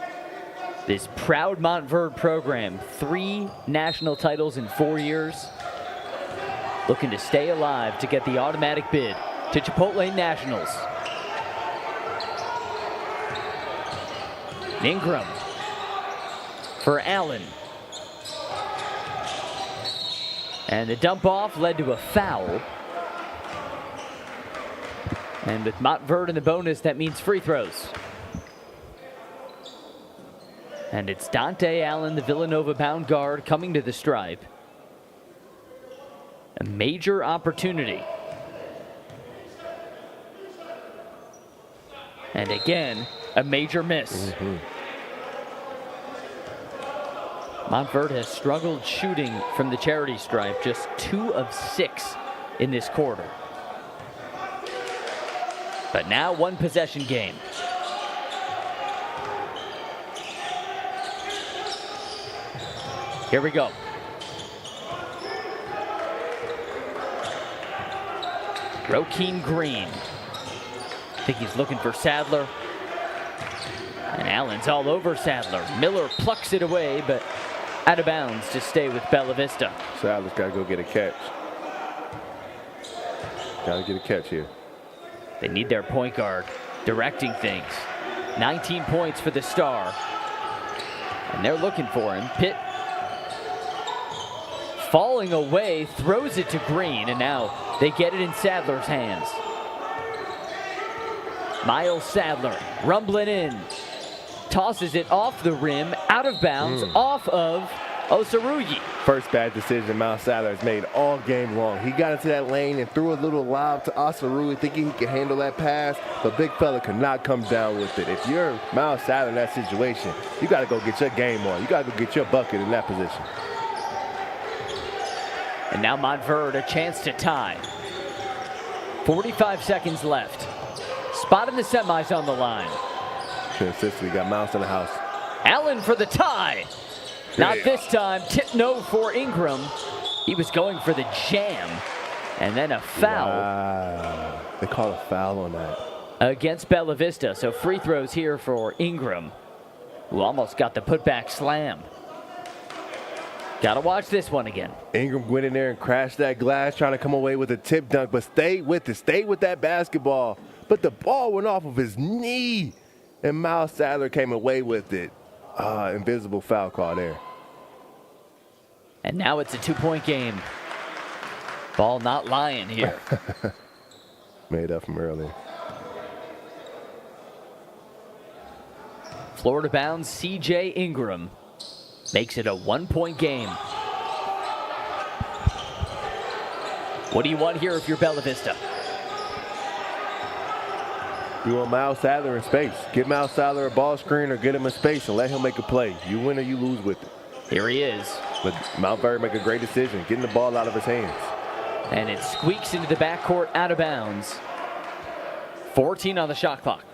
this proud Montverde program, 3 national titles in 4 years, looking to stay alive to get the automatic bid to Chipotle Nationals. Ingram for Allen. And the dump off led to a foul. And with Montverde in the bonus, that means free throws. And it's Dante Allen, the Villanova-bound guard, coming to the stripe. A major opportunity. And again, a major miss. Montverde has struggled shooting from the charity stripe, just 2 of 6 in this quarter. But now one possession game. Here we go. Rokeem Green. I think he's looking for Sadler. And Allen's all over Sadler. Miller plucks it away, but out of bounds to stay with Bella Vista. Sadler's got to go get a catch. Got to get a catch here. They need their point guard directing things. 19 points for the star. And they're looking for him. Pitt falling away, throws it to Green, and now they get it in Sadler's hands. Miles Sadler rumbling in. Tosses it off the rim, out of bounds, off of Osaruyi. First bad decision Miles Sadler has made all game long. He got into that lane and threw a little lob to Osaruyi, thinking he could handle that pass, but big fella could not come down with it. If you're Miles Sadler in that situation, you got to go get your game on. You got to go get your bucket in that position. And now Montverde, a chance to tie. 45 seconds left. Spot in the semis on the line. Trent Sisley got Miles in the house. Allen for the tie. Not this time. Tip no for Ingram. He was going for the jam. And then a foul. Wow. They called a foul on that. Against Bella Vista. So free throws here for Ingram, who almost got the putback slam. Got to watch this one again. Ingram went in there and crashed that glass, trying to come away with a tip dunk, but stayed with it. Stayed with that basketball. But the ball went off of his knee, and Miles Sadler came away with it. Invisible foul call there. And now it's a 2-point game. Ball not lying here. Made up from earlier. Florida bound C.J. Ingram. makes it a 1-point game. What do you want here if you're Bella Vista? You want Miles Sadler in space. Give Miles Sadler a ball screen or get him in space and let him make a play. You win or you lose with it. Here he is. But Montverde make a great decision, getting the ball out of his hands. And it squeaks into the backcourt out of bounds. 14 on the shot clock.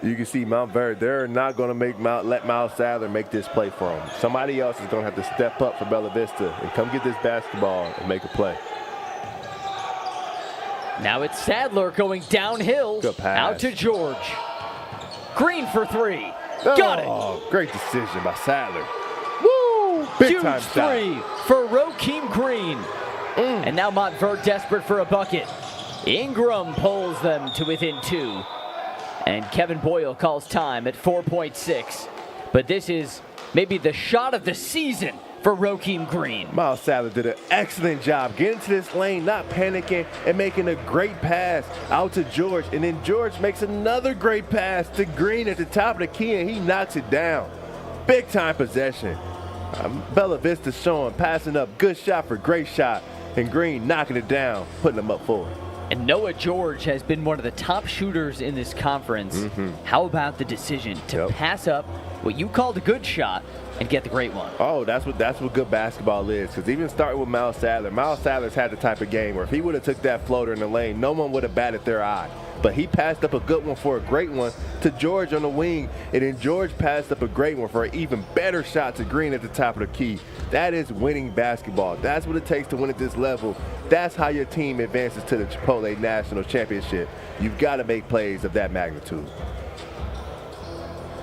You can see Montverde, they're not going to let Miles Sadler make this play for him. Somebody else is going to have to step up for Bella Vista and come get this basketball and make a play. Now it's Sadler going downhill. Good pass. Out to George. Green for three. Got it. Oh, great decision by Sadler. Woo! Big Huge time shot. three for Rokeem Green. And now Montverde desperate for a bucket. Ingram pulls them to within 2. And Kevin Boyle calls time at 4.6. But this is maybe the shot of the season for Rokeem Green. Miles Sadler did an excellent job getting to this lane, not panicking, and making a great pass out to George. And then George makes another great pass to Green at the top of the key, and he knocks it down. Big time possession. Bella Vista showing, passing up, good shot for great shot, and Green knocking it down, putting them up 4. And Noah George has been one of the top shooters in this conference. How about the decision to pass up what you called a good shot and get the great one? Oh, that's what good basketball is. Because even starting with Miles Sadler's had the type of game where if he would have took that floater in the lane, no one would have batted their eye. But he passed up a good one for a great one to George on the wing, and then George passed up a great one for an even better shot to Green at the top of the key. That is winning basketball. That's what it takes to win at this level. That's how your team advances to the Chipotle National Championship. You've got to make plays of that magnitude.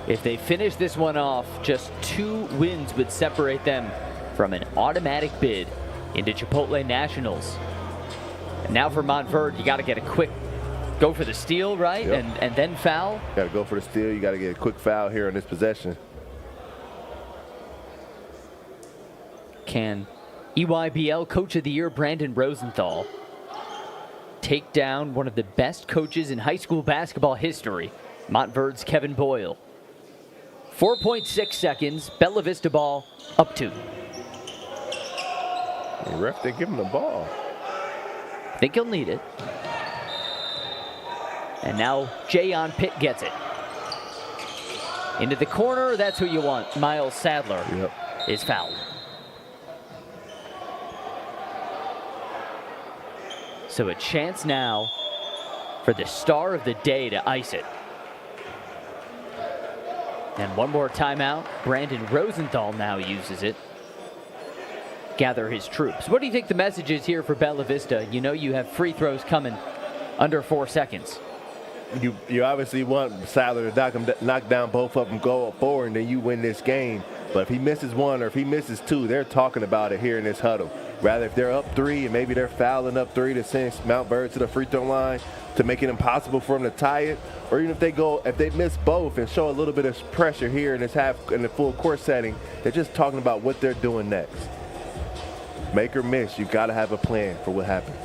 If they finish this one off, just 2 wins would separate them from an automatic bid into Chipotle Nationals. And now for Montverde, you got to get a quick go for the steal, right? And then foul. Got to go for the steal. You got to get a quick foul here on this possession. Can EYBL Coach of the Year Brandon Rosenthal take down one of the best coaches in high school basketball history, Montverde's Kevin Boyle? 4.6 seconds, Bella Vista ball, up 2. The ref didn't give him the ball. Think he'll need it. And now Jayon Pitt gets it. Into the corner, that's who you want. Miles Sadler is fouled. So a chance now for the star of the day to ice it. And one more timeout. Brandon Rosenthal now uses it. Gather his troops. What do you think the message is here for Bella Vista? You know you have free throws coming under 4 seconds. You obviously want Sadler to knock down both of them, go forward, and then you win this game. But if he misses 1 or if he misses 2, they're talking about it here in this huddle. Rather, if they're up 3 and maybe they're fouling up 3 to send Montverde to the free throw line to make it impossible for them to tie it, or even if they miss both and show a little bit of pressure here in the full court setting, they're just talking about what they're doing next. Make or miss, you've got to have a plan for what happens.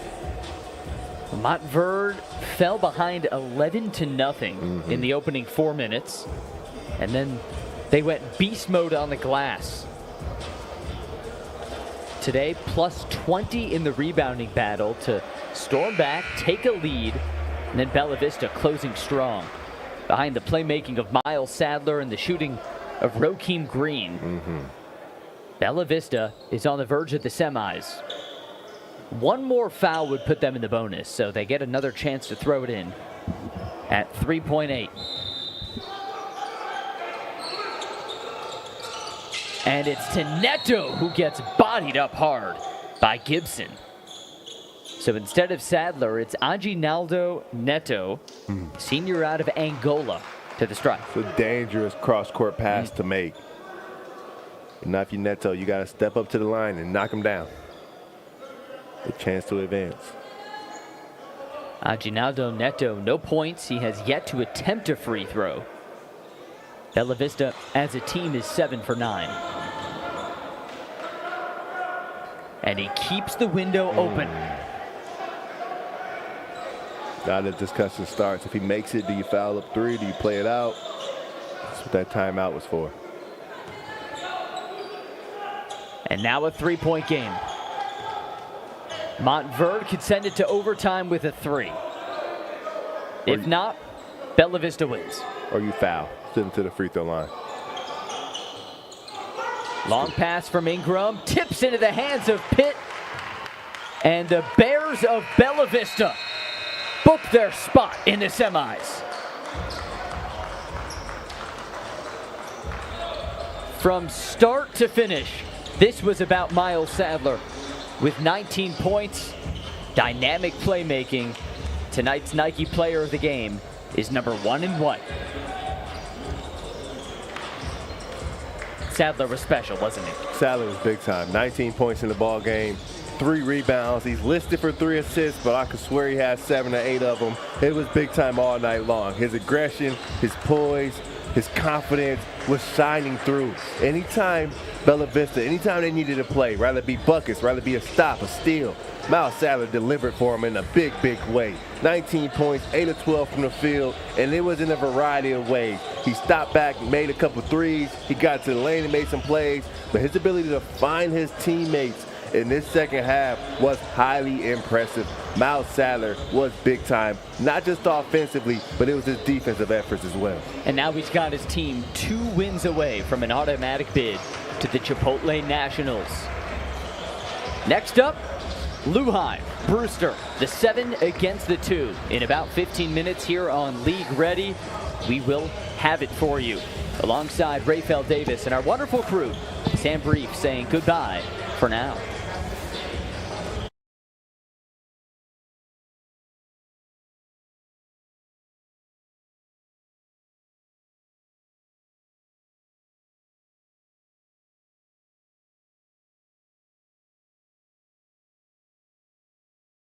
Montverde fell behind 11-0 in the opening 4 minutes, and then they went beast mode on the glass. Today, plus 20 in the rebounding battle to storm back, take a lead, and then Bella Vista closing strong behind the playmaking of Miles Sadler and the shooting of Rokeem Green. Bella Vista is on the verge of the semis. 1 more foul would put them in the bonus, so they get another chance to throw it in at 3.8. And it's to Neto, who gets bodied up hard by Gibson. So instead of Sadler, it's Aginaldo Neto, senior out of Angola, to the strike. It's a dangerous cross-court pass to make. And now if you're Neto, you got to step up to the line and knock him down. A chance to advance. Aginaldo Neto, no points. He has yet to attempt a free throw. Bella Vista, as a team, is 7 for 9. And he keeps the window open. Now the discussion starts. If he makes it, do you foul up 3? Do you play it out? That's what that timeout was for. And now a three-point game. Montverde could send it to overtime with a 3. If not, Bella Vista wins. Or you foul. Send it to the free throw line. Long pass from Ingram. Tips into the hands of Pitt. And the Bears of Bella Vista book their spot in the semis. From start to finish, this was about Miles Sadler. With 19 points, dynamic playmaking, tonight's Nike Player of the Game is number 1 in white. Sadler was special, wasn't he? Sadler was big time. 19 points in the ball game, 3 rebounds. He's listed for 3 assists, but I could swear he had 7 or 8 of them. It was big time all night long. His aggression, his poise, his confidence was shining through. Anytime Bella Vista, anytime they needed to play, rather be buckets, rather be a stop, a steal, Miles Sadler delivered for him in a big, big way. 19 points, 8 of 12 from the field, and it was in a variety of ways. He stopped back, made a couple threes, he got to the lane and made some plays, but his ability to find his teammates in this second half was highly impressive. Miles Sadler was big time, not just offensively, but it was his defensive efforts as well. And now he's got his team 2 wins away from an automatic bid to the Chipotle Nationals. Next up, Luheim, Brewster, the 7 against the 2. In about 15 minutes here on League Ready, we will have it for you. Alongside Rafael Davis and our wonderful crew, Sam Brief saying goodbye for now.